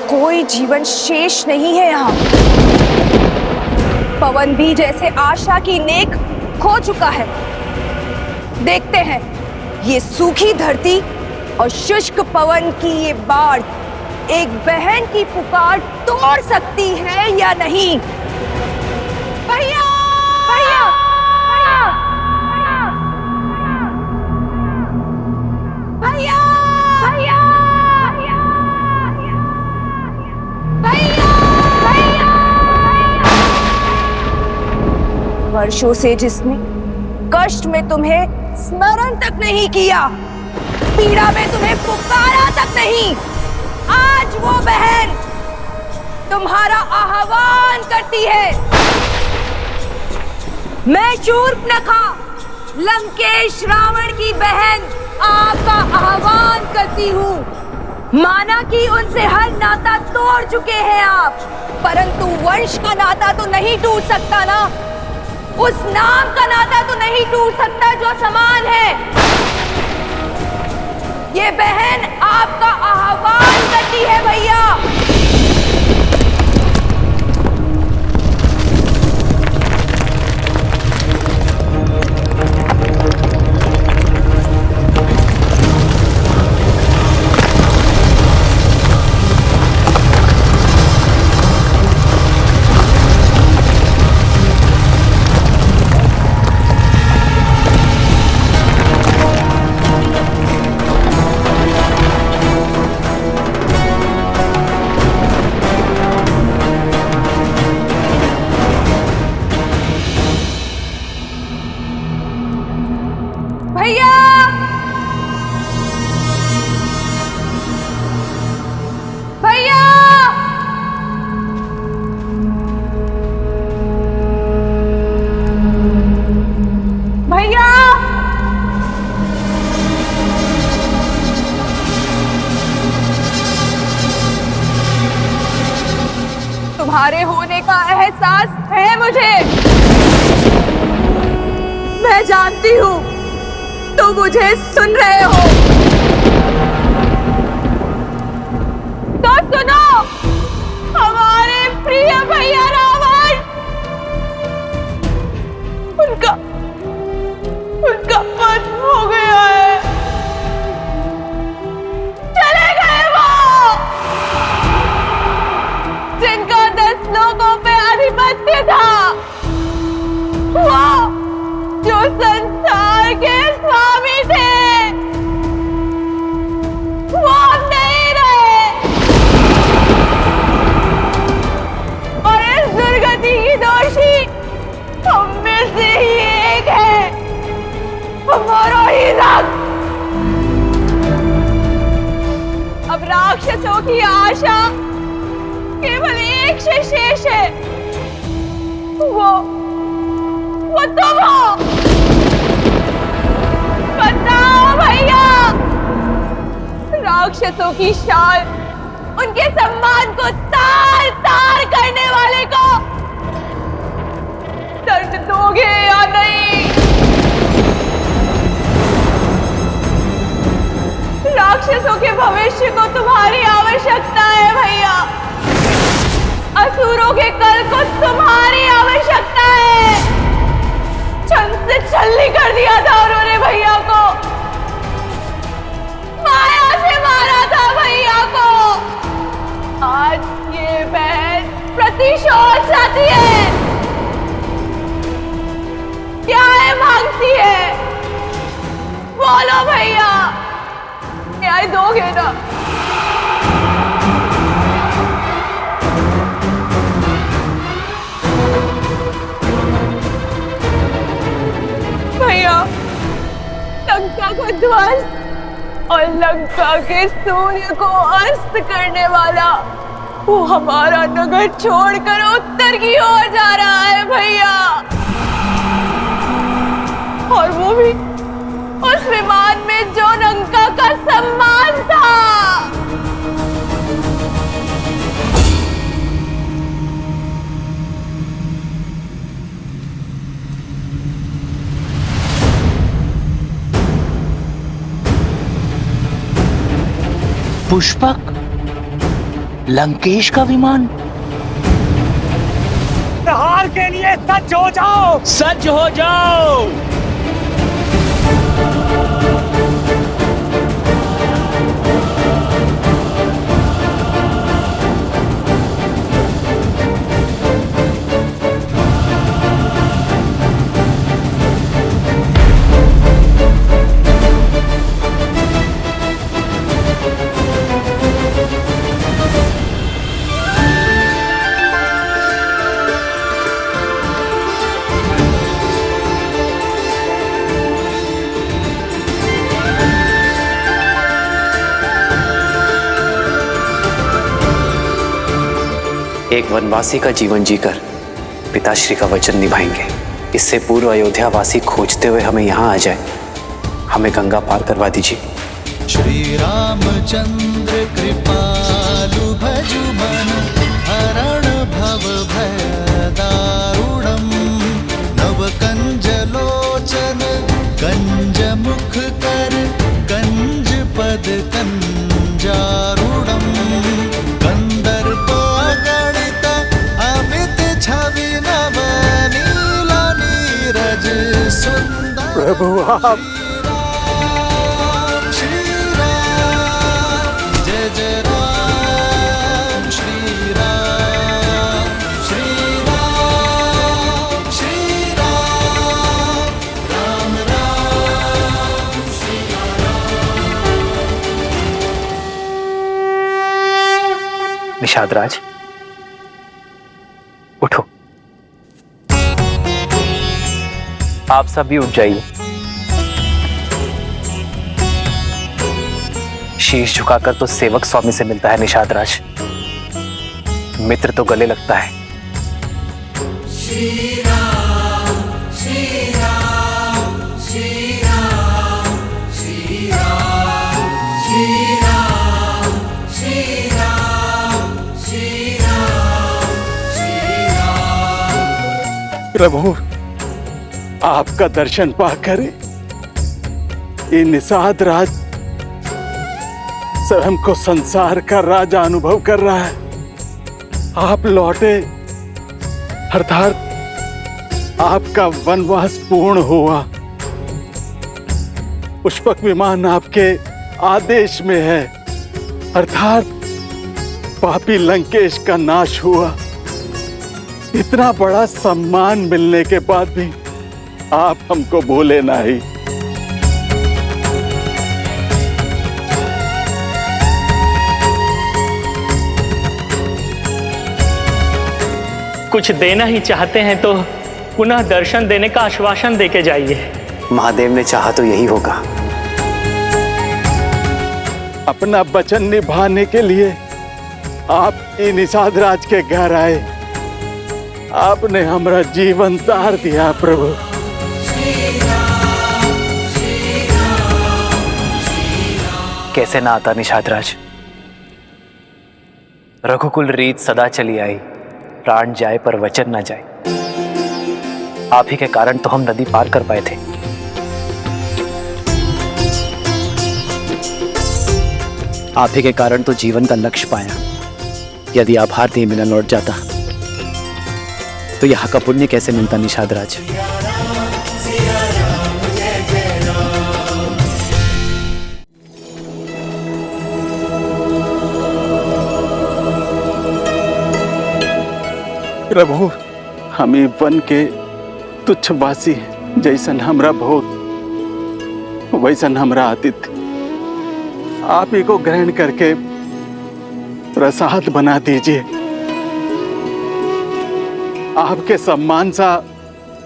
कोई जीवन शेष नहीं है यहाँ। पवन भी जैसे आशा की नेक खो चुका है। देखते हैं ये सूखी धरती और शुष्क पवन की ये बाढ़ एक बहन की पुकार तोड़ सकती है या नहीं। भैया! भैया! भैया! भैया! वर्षों से जिसने कष्ट में तुम्हें स्मरण तक नहीं किया, पीड़ा में तुम्हें पुकारा तक नहीं, आज वो बहन तुम्हारा आह्वान करती है। मैं शूर्पणखा, लंकेश रावण की बहन, आपका आह्वान करती हूँ। माना कि उनसे हर नाता तोड़ चुके हैं आप, परंतु वंश का नाता तो नहीं टूट सकता ना। उस नाम का नाता तो नहीं टूट सकता जो समान है। ये बहन आपका आह्वान करती है भैया। तुम्हारे होने का एहसास है मुझे। मैं जानती हूँ तुम मुझे सुन रहे हो। तो सुनो, हमारे प्रिय भैया रावण, उनका वध हो गया है। चले गए वो जिनका 10 लोगों पे आधिपत्य था, वो जो संसार के स्वामी थे, वो अब नहीं रहे। और इस दुर्गति की दोषी हम में से ही एक है, हमारा ही रक्त। अब राक्षसों की आशा केवल एक से शेष है, वो तुम हो। बताओ भैया, राक्षसों की शान उनके सम्मान को तार तार करने वाले को दर्द दोगे या नहीं? राक्षसों के भविष्य को तुम्हारी आवश्यकता है भैया। असुरों के कल को तुम्हारी आवश्यकता है। छल से छल्ली कर दिया था उन्होंने भैया को, माया से मारा था भैया।
चाहती है? क्या है मांगती है? बोलो भैया, न्याय दोगे ना? भैया, लंका को ध्वस्त और लंका के सूर्य को अस्त करने वाला वो हमारा नगर छोड़कर उत्तर की ओर जा रहा है भैया, और वो भी उस विमान में जो लंका का सम्मान था।
पुष्पक, लंकेश का विमान।
हार के लिए सज्ज हो जाओ,
सज्ज हो जाओ।
एक वनवासी का जीवन जीकर पिताश्री का वचन निभाएंगे। इससे पूर्व अयोध्या वासी खोजते हुए हमें यहाँ आ जाए। हमें गंगा पार करवा दीजिए।
श्री रामचंद्र कृपालु भजु मन हरण भव भय दारुणम नव कंज लोचन कंज मुख कर कंज पद कंजारुणम कंदर्प अगणित अमित छवि नव नील नीरज सुंदर।
प्रभु आप
निषाद राज, उठो। आप सब भी उठ जाइए। शीश झुकाकर तो सेवक स्वामी से मिलता है निषाद राज, मित्र तो गले लगता है।
श्री राम श्री राम श्री राम श्री राम श्री राम श्री राम श्री राम श्री राम।
प्रभु आपका दर्शन पाकर ये निषाद राज स्वयं को संसार का राजा अनुभव कर रहा है। आप लौटे अर्थात आपका वनवास पूर्ण हुआ। पुष्पक विमान आपके आदेश में है, अर्थात पापी लंकेश का नाश हुआ। इतना बड़ा सम्मान मिलने के बाद भी आप हमको भूले नहीं।
कुछ देना ही चाहते हैं तो पुनः दर्शन देने का आश्वासन देके जाइए।
महादेव ने चाहा तो यही होगा।
अपना वचन निभाने के लिए आप निषाद राज के घर आए। आपने हमारा जीवन तार दिया प्रभु।
कैसे ना आता निषाद राज। रघुकुल रीत सदा चली आई, प्राण जाए पर वचन ना जाए। आप ही के कारण तो हम नदी पार कर पाए थे।
आप ही के कारण तो जीवन का लक्ष्य पाया। यदि आप भारतीय में न लौट जाता तो यहाँ का पुण्य कैसे मिलता निषाद राज।
प्रभु, हमें वन के तुच्छवासी जैसन हमरा भोग वैसन हमरा आतिथ्य आप ही को ग्रहण करके प्रसाद बना दीजिए। आपके सम्मान सा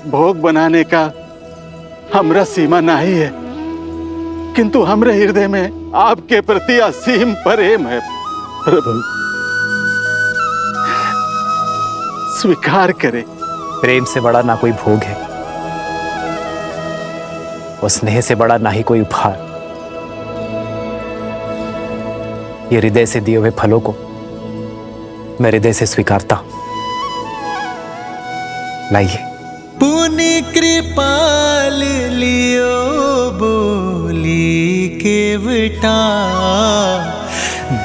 भोग बनाने का हमरा सीमा नहीं है, किंतु हमरे हृदय में आपके प्रति असीम प्रेम है। प्रभु स्वीकार करें।
प्रेम से बड़ा ना कोई भोग है और स्नेह से बड़ा ना ही कोई उपहार। ये हृदय से दिए हुए फलों को मैं हृदय से स्वीकारता हूं। लाइए।
पुनि कृपाल लियो बोली केवटा,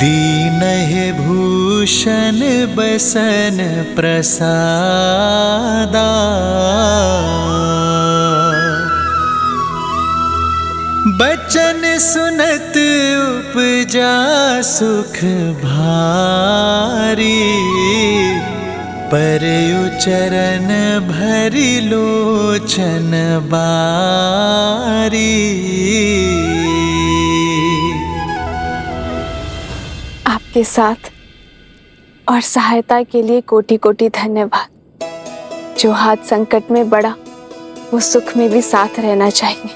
दीन है भूषण बसन प्रसादा। बचन सुनत उपजा सुख भारी, परयु चरण भरि लोचन बारी।
आपके साथ और सहायता के लिए कोटि कोटि धन्यवाद। जो हाथ संकट में बढ़ा वो सुख में भी साथ रहना चाहिए।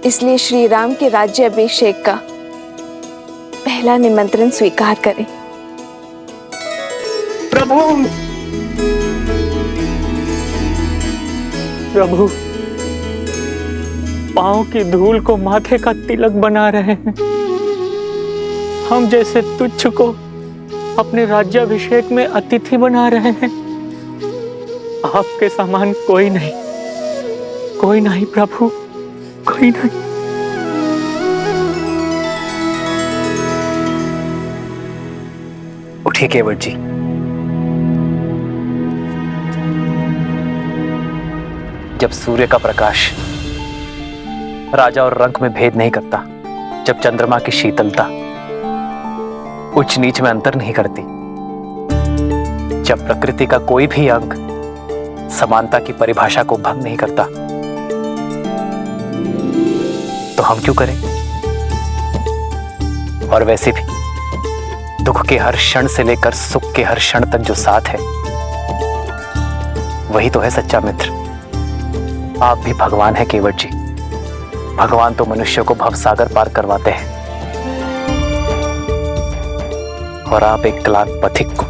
इसलिए श्री राम के राज्य अभिषेक का पहला निमंत्रण स्वीकार करें।
प्रभु, प्रभु, पांव की धूल को माथे का तिलक बना रहे हैं। हम जैसे तुच्छ को अपने राज्याभिषेक में अतिथि बना रहे हैं। आपके समान कोई नहीं, कोई नहीं प्रभु, कोई नहीं।
उठिए केवट जी। जब सूर्य का प्रकाश राजा और रंक में भेद नहीं करता, जब चंद्रमा की शीतलता उच्च नीच में अंतर नहीं करती, जब प्रकृति का कोई भी अंग समानता की परिभाषा को भंग नहीं करता, तो हम क्यों करें? और वैसे भी दुख के हर क्षण से लेकर सुख के हर क्षण तक जो साथ है वही तो है सच्चा मित्र। आप भी भगवान हैं केवट जी। भगवान तो मनुष्य को भवसागर पार करवाते हैं और आप एक क्लांत पथिक को।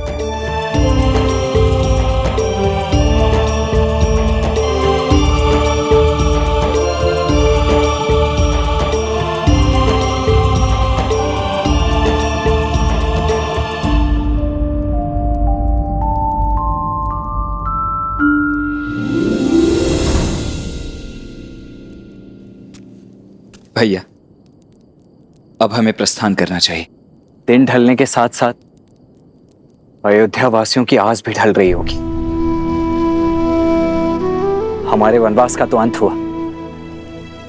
भैया, अब हमें प्रस्थान करना चाहिए। दिन ढलने के साथ साथ अयोध्या वासियों की आस भी ढल रही होगी। हमारे वनवास का तो अंत हुआ,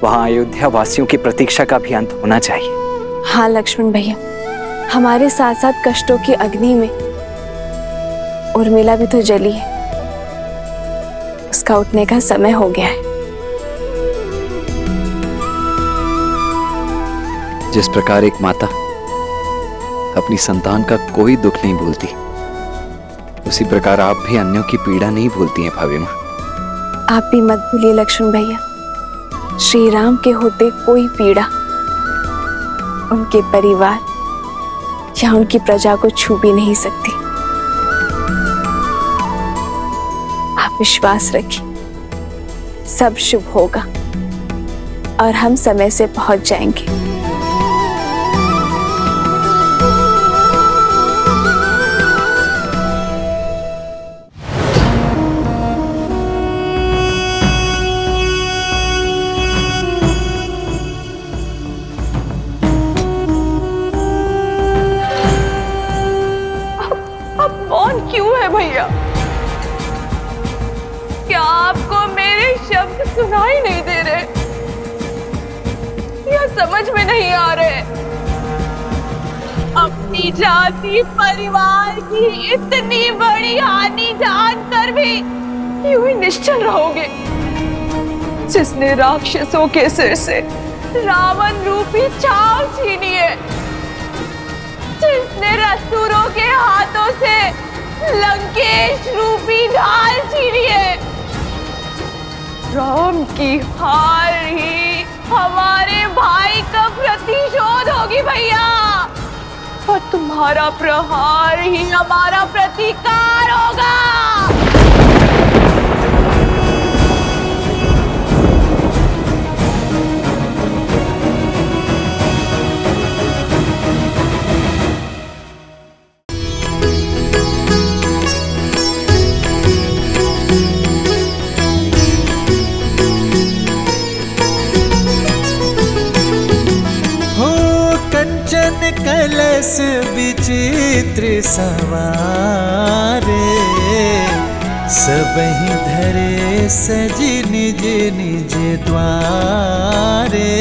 वहां अयोध्या वासियों की प्रतीक्षा का भी अंत होना चाहिए।
हाँ लक्ष्मण भैया, हमारे साथ साथ कष्टों की अग्नि में उर्मिला भी तो जली है। उसका उठने का समय हो गया है।
जिस प्रकार एक माता अपनी संतान का कोई दुख नहीं भूलती, उसी प्रकार आप भी अन्यों की पीड़ा नहीं भूलती हैं भाभी माँ।
आप भी मत भूलिए लक्ष्मण भैया, श्री राम के होते कोई पीड़ा उनके परिवार या उनकी प्रजा को छू भी नहीं सकती। आप विश्वास रखिए, सब शुभ होगा और हम समय से पहुंच जाएंगे।
भैया, क्या आपको मेरे शब्द सुनाई नहीं दे रहे या समझ में नहीं आ रहे? अब अपनी जाति परिवार की इतनी बड़ी हानि जानकर भी यूं ही निश्चल रहोगे? जिसने राक्षसों के सिर से रावण रूपी छाव छीनी है, जिसने असुरों के हाथों से लंकेश रूपी ढाल छीनी है, राम की हार ही हमारे भाई का प्रतिशोध होगी भैया, और तुम्हारा प्रहार ही हमारा प्रतिकार होगा।
कलश विचित्र सवारे, सबहि धरे सज निज निज द्वारे।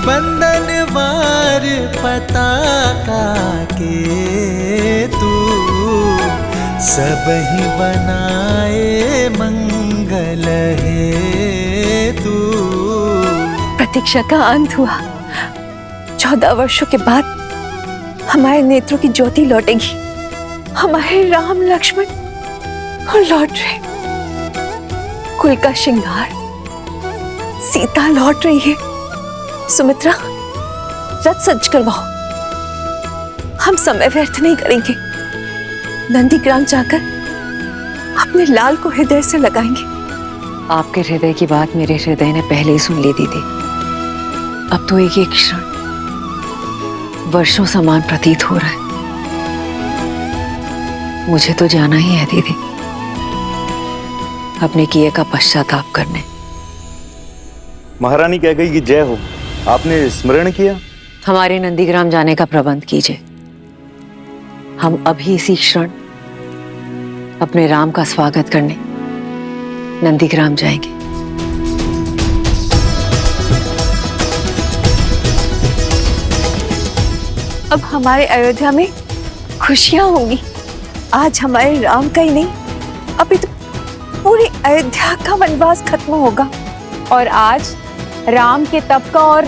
बंदनवार पताका के तू, सबहि बनाए मंगल हेतु।
प्रतीक्षा का अंत हुआ। 14 वर्षों के बाद हमारे नेत्रों की ज्योति लौटेगी। हमारे राम लक्ष्मण लौट रहे, कुल का श्रृंगार, सीता लौट रही है। सुमित्रा, रथ सज करवाओ। हम समय व्यर्थ नहीं करेंगे। नंदीग्राम जाकर अपने लाल को हृदय से लगाएंगे।
आपके हृदय की बात मेरे हृदय ने पहले ही सुन ली दीदी। अब तो एक एक क्षण वर्षों समान प्रतीत हो रहा है। मुझे तो जाना ही है दीदी, अपने किए का पश्चाताप करने।
महारानी कह गई कि जय हो। आपने स्मरण किया?
हमारे नंदीग्राम जाने का प्रबंध कीजिए। हम अभी इसी क्षण अपने राम का स्वागत करने नंदीग्राम जाएंगे।
अब हमारे अयोध्या में खुशियां होंगी। आज हमारे राम का ही नहीं, अभी तो पूरी अयोध्या का वनवास खत्म होगा।
और आज राम के तप का और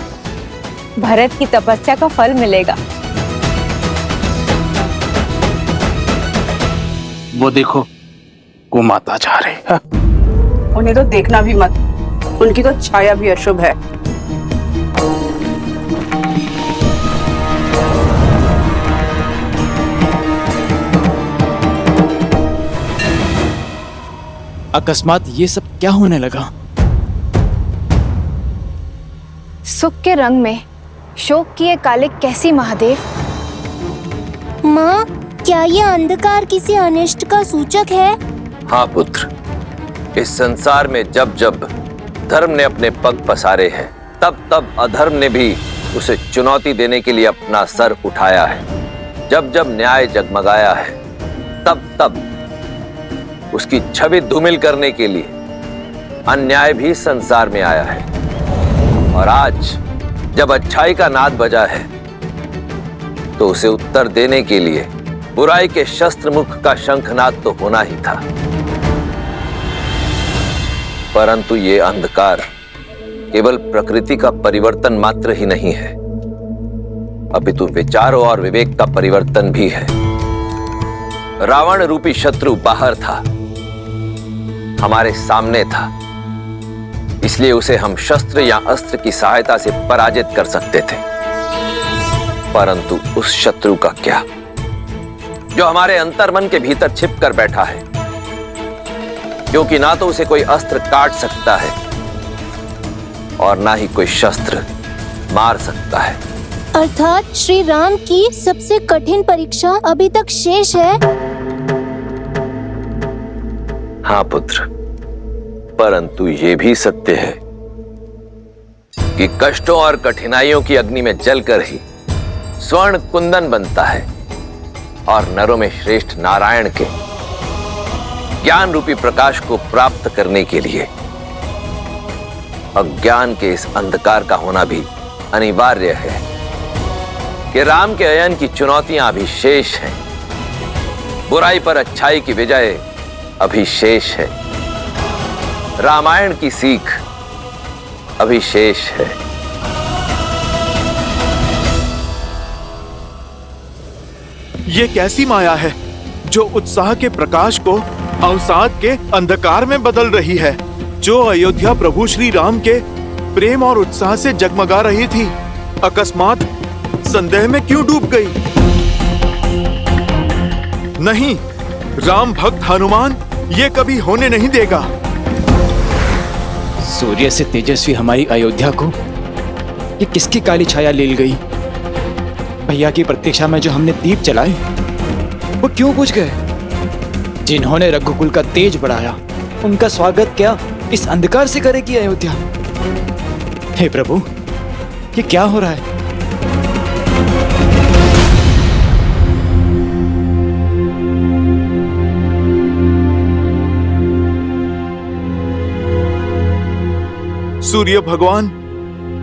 भरत की तपस्या का फल मिलेगा।
वो देखो, गोमाता जा रही है।
उन्हें तो देखना भी मत, उनकी तो छाया भी अशुभ है।
अकस्मात ये सब क्या होने लगा?
सुख के रंग में शोक किए काले कैसी महादेव।
माँ, क्या ये अंधकार किसी अनिष्ट का सूचक है?
हाँ पुत्र, इस संसार में जब जब धर्म ने अपने पग पसारे हैं, तब तब अधर्म ने भी उसे चुनौती देने के लिए अपना सर उठाया है। जब जब न्याय जगमगाया है, तब तब उसकी छवि धूमिल करने के लिए अन्याय भी संसार में आया है। और आज जब अच्छाई का नाद बजा है, तो उसे उत्तर देने के लिए बुराई के शस्त्र मुख का शंखनाद तो होना ही था। परंतु ये अंधकार केवल प्रकृति का परिवर्तन मात्र ही नहीं है, अपितु विचारों और विवेक का परिवर्तन भी है। रावण रूपी शत्रु बाहर था, हमारे सामने था, इसलिए उसे हम शस्त्र या अस्त्र की सहायता से पराजित कर सकते थे। परंतु उस शत्रु का क्या, जो हमारे अंतर्मन के भीतर छिप कर बैठा है, क्योंकि ना तो उसे कोई अस्त्र काट सकता है और ना ही कोई शस्त्र मार सकता है।
अर्थात श्री राम की सबसे कठिन परीक्षा अभी तक शेष है।
हाँ पुत्र, परंतु ये भी सत्य है कि कष्टों और कठिनाइयों की अग्नि में जलकर ही स्वर्ण कुंदन बनता है और नरों में श्रेष्ठ नारायण के ज्ञान रूपी प्रकाश को प्राप्त करने के लिए अज्ञान के इस अंधकार का होना भी अनिवार्य है कि राम के अयन की चुनौतियां अभी शेष हैं। बुराई पर अच्छाई की विजय अभी शेष है। रामायण की सीख अभी शेष है।
ये कैसी माया है जो उत्साह के प्रकाश को अवसाद के अंधकार में बदल रही है, जो अयोध्या प्रभु श्री राम के प्रेम और उत्साह से जगमगा रही थी, अकस्मात संदेह में क्यों डूब गई? नहीं, राम भक्त हनुमान ये कभी होने नहीं देगा।
सूर्य से तेजस्वी हमारी अयोध्या को ये किसकी काली छाया ले गई? भैया की प्रतीक्षा में जो हमने दीप जलाए वो क्यों बुझ गए? जिन्होंने रघुकुल का तेज बढ़ाया उनका स्वागत क्या इस अंधकार से करेगी अयोध्या? हे प्रभु, ये क्या हो रहा है?
सूर्य भगवान,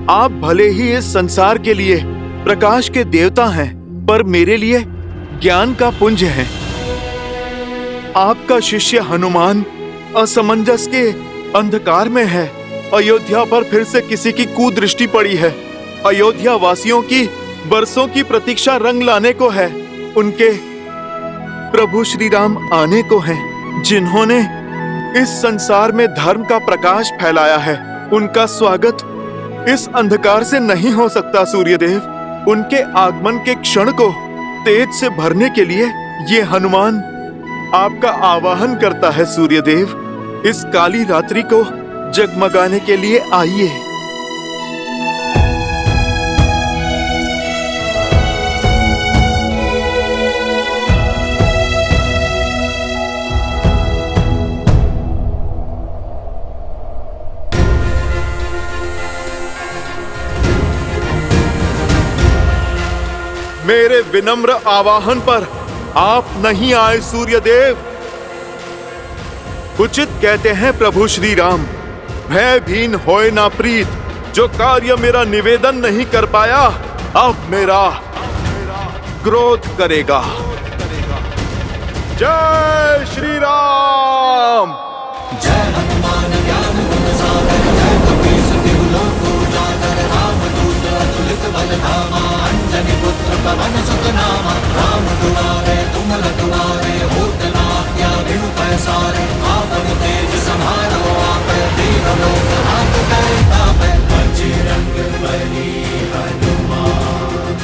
आप भले ही इस संसार के लिए प्रकाश के देवता हैं, पर मेरे लिए ज्ञान का पुंज हैं। आपका शिष्य हनुमान असमंजस के अंधकार में है। अयोध्या पर फिर से किसी की कुदृष्टि पड़ी है। अयोध्या वासियों की बरसों की प्रतीक्षा रंग लाने को है। उनके प्रभु श्री राम आने को हैं, जिन्होंने इस संसार में धर्म का प्रकाश फैलाया है। उनका स्वागत इस अंधकार से नहीं हो सकता सूर्यदेव। उनके आगमन के क्षण को तेज से भरने के लिए ये हनुमान आपका आवाहन करता है सूर्यदेव। इस काली रात्रि को जगमगाने के लिए आइए। मेरे विनम्र आवाहन पर आप नहीं आए सूर्यदेव। उचित कहते हैं प्रभु श्री राम, भयभीन होए ना प्रीत। जो कार्य मेरा निवेदन नहीं कर पाया, अब मेरा क्रोध करेगा। जय श्री राम। जय हनुमान ज्ञान गुण सागर, जय कपीस तिहु लोक उजागर। रामदूत अतुलित बल धामा, अंजनी पुत्र पवन सुत नामा। राम दुआरे तुम रखवारे, होत न आज्ञा बिनु पैसारे। आपन तेज समारो आपै, दीन लोक हाथ धरे तापै। बजरंग बली हनुमान।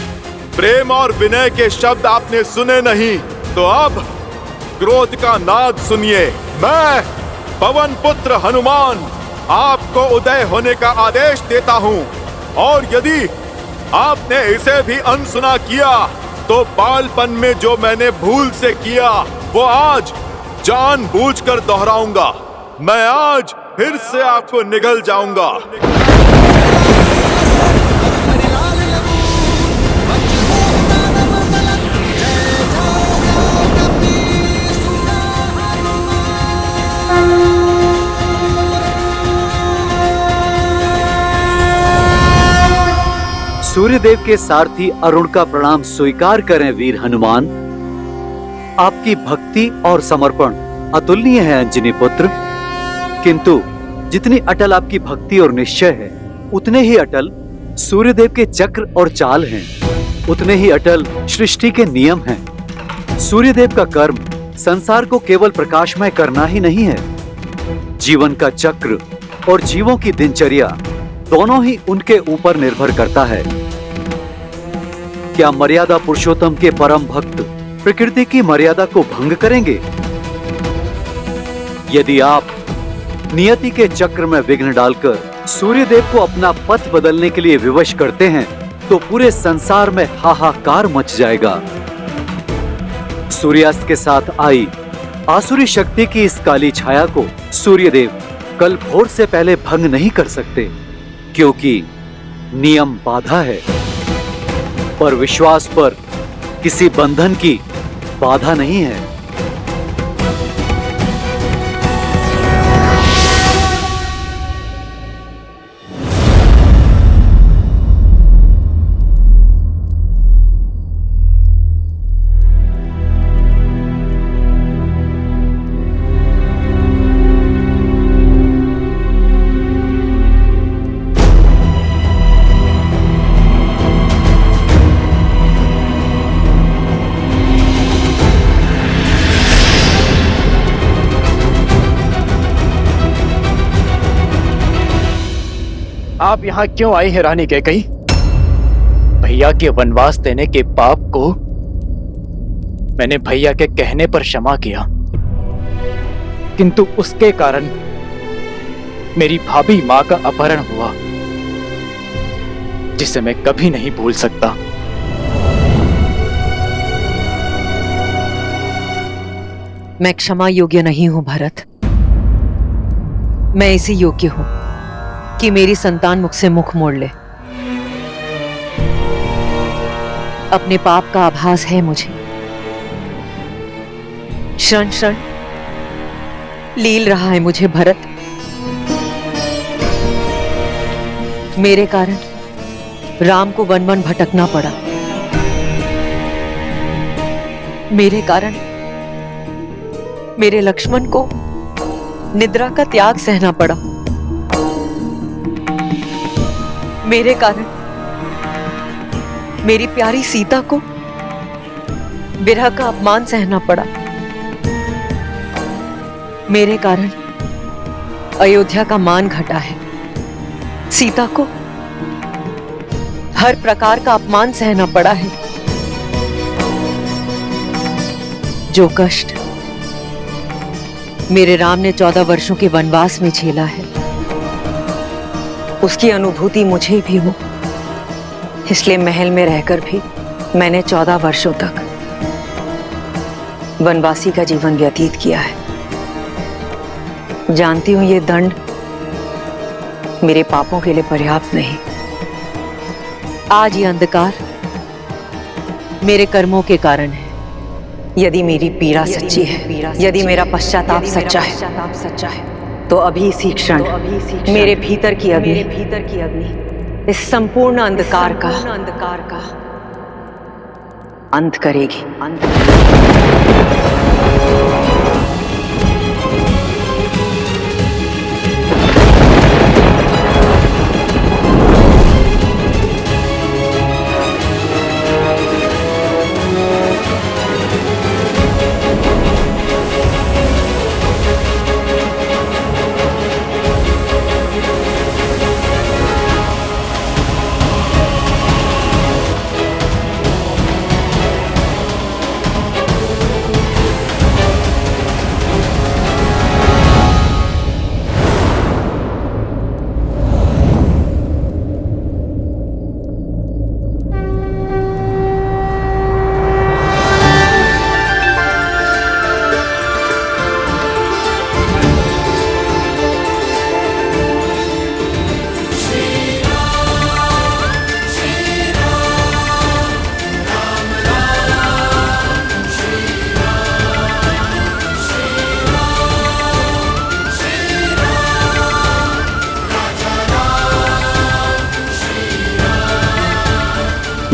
प्रेम और विनय के शब्द आपने सुने नहीं, तो अब क्रोध का नाद सुनिए। मैं पवन पुत्र हनुमान आपको उदय होने का आदेश देता हूँ, और यदि आपने इसे भी अनसुना किया तो बालपन में जो मैंने भूल से किया वो आज जानबूझकर दोहराऊंगा। मैं आज फिर से आपको निगल जाऊंगा।
सूर्यदेव के सारथी अरुण का प्रणाम स्वीकार करें वीर हनुमान। आपकी भक्ति और समर्पण अतुलनीय है अंजनी पुत्र, किंतु जितनी अटल आपकी भक्ति और निश्चय है, उतने ही अटल सूर्यदेव के चक्र और चाल हैं, उतने ही अटल सृष्टि के नियम हैं। सूर्यदेव का कर्म संसार को केवल प्रकाशमय करना ही नहीं है, जीवन का चक्र और जीवों की दिनचर्या दोनों ही उनके ऊपर निर्भर करता है। क्या मर्यादा पुरुषोत्तम के परम भक्त प्रकृति की मर्यादा को भंग करेंगे? यदि आप नियति के चक्र में विघ्न डालकर सूर्यदेव को अपना पथ बदलने के लिए विवश करते हैं, तो पूरे संसार में हाहाकार मच जाएगा। सूर्यास्त के साथ आई आसुरी शक्ति की इस काली छाया को सूर्यदेव कल भोर से पहले भंग नहीं कर सकते, क्योंकि नियम बाधा है, पर विश्वास पर किसी बंधन की बाधा नहीं है। आप यहाँ क्यों आई हैं रानी कैकई? भैया के वनवास देने के पाप को मैंने भैया के कहने पर क्षमा किया, किंतु उसके कारण मेरी भाभी माँ का अपहरण हुआ, जिसे मैं कभी नहीं भूल सकता।
मैं क्षमा योग्य नहीं हूं भरत। मैं इसी योग्य हूं कि मेरी संतान मुझसे मुख मोड़ ले। अपने पाप का आभास है मुझे। क्षण क्षण लील रहा है मुझे भरत। मेरे कारण राम को वन वन भटकना पड़ा। मेरे कारण मेरे लक्ष्मण को निद्रा का त्याग सहना पड़ा। मेरे कारण मेरी प्यारी सीता को विरह का अपमान सहना पड़ा। मेरे कारण अयोध्या का मान घटा है। सीता को हर प्रकार का अपमान सहना पड़ा है। जो कष्ट मेरे राम ने 14 वर्षों के वनवास में झेला है, उसकी अनुभूति मुझे भी हो। इसलिए महल में रहकर भी मैंने 14 वर्षों तक वनवासी का जीवन व्यतीत किया है। जानती हूं ये दंड मेरे पापों के लिए पर्याप्त नहीं। आज ये अंधकार मेरे कर्मों के कारण है। यदि मेरी पीड़ा सच्ची है, यदि मेरा पश्चाताप सच्चा है, तो अभी इसी क्षण मेरे भीतर की अग्नि इस संपूर्ण अंधकार का अंत करेगी।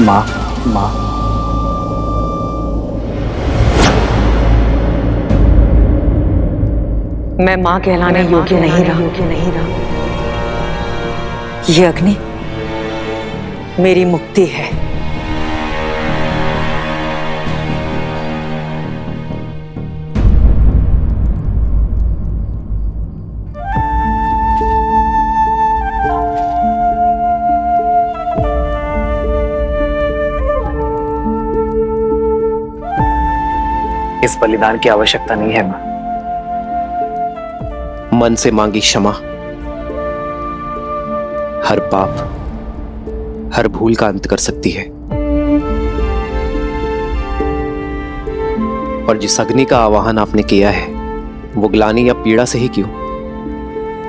माँ, माँ,
मैं मां कहलाने योग्य नहीं रहा। ये अग्नि मेरी मुक्ति है।
इस बलिदान की आवश्यकता नहीं है मां। मन से मांगी क्षमा हर पाप, हर भूल का अंत कर सकती है। और जिस अग्नि का आवाहन आपने किया है, वो ग्लानि या पीड़ा से ही क्यों,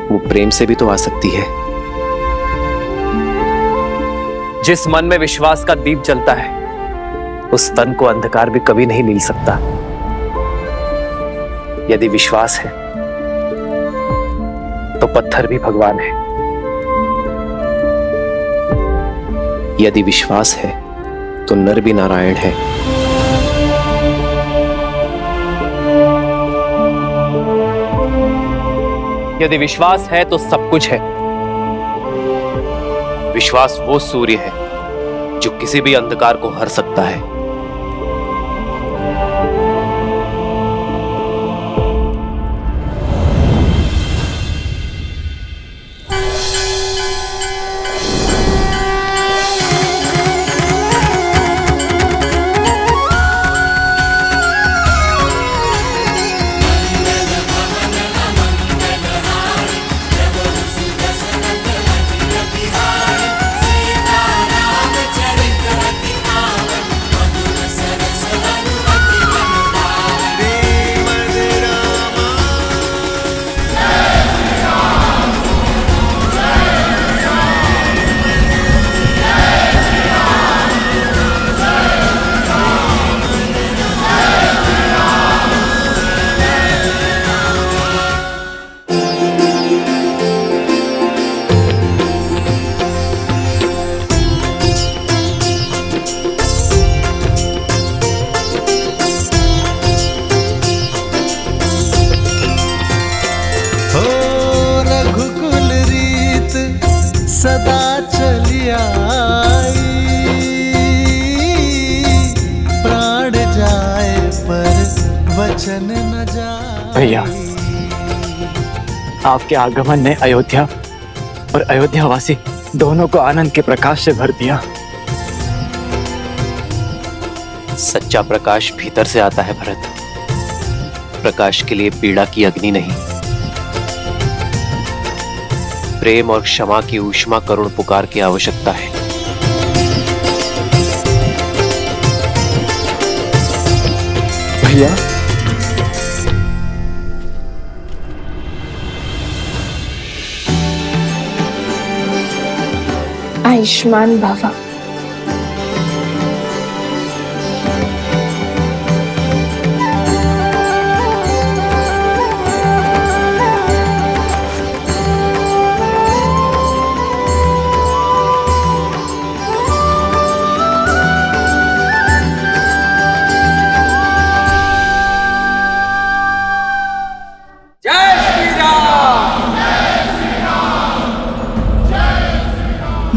वो प्रेम से भी तो आ सकती है। जिस मन में विश्वास का दीप जलता है, उस तन को अंधकार भी कभी नहीं मिल सकता। यदि विश्वास है तो पत्थर भी भगवान है। यदि विश्वास है तो नर भी नारायण है। यदि विश्वास है तो सब कुछ है। विश्वास वो सूर्य है जो किसी भी अंधकार को हर सकता है।
जन न जाए।
भैया, आपके आगमन ने अयोध्या और अयोध्यावासी दोनों को आनंद के प्रकाश से भर दिया।
सच्चा प्रकाश भीतर से आता है भरत। प्रकाश के लिए पीड़ा की अग्नि नहीं, प्रेम और क्षमा की ऊष्मा करुण पुकार की आवश्यकता है।
भैया,
आयुष्मान भव।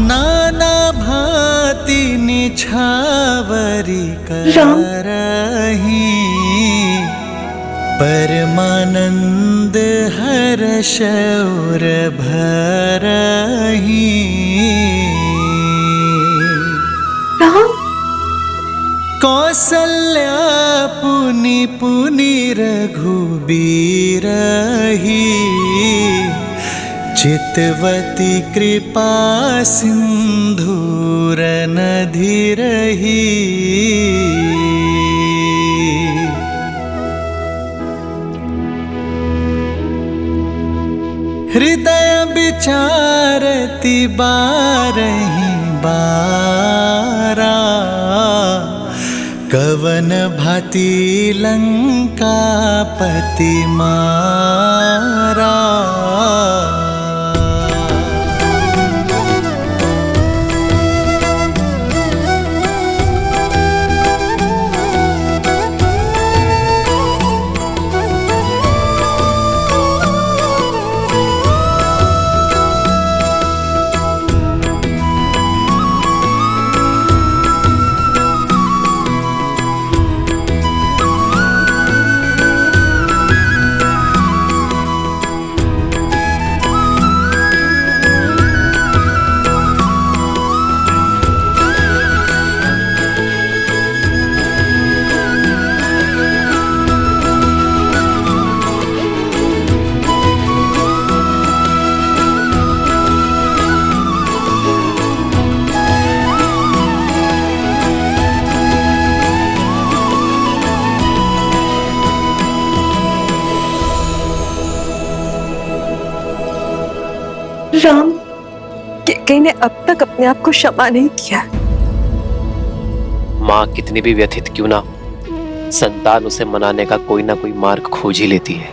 नाना भांति निछावरी करही, परमानंद हर्ष और भरही। कौसल्या पुनि पुनि रघुबीरही, चितवती कृपा सिंधूर नधिरही। हृदय विचारति बारही बारा, कवन भांति लंकापति मारा।
राम, कैकेयी ने अब तक अपने आप को क्षमा नहीं किया।
माँ कितनी भी व्यथित क्यों ना, संतान उसे मनाने का कोई ना कोई मार्ग खोज ही लेती है।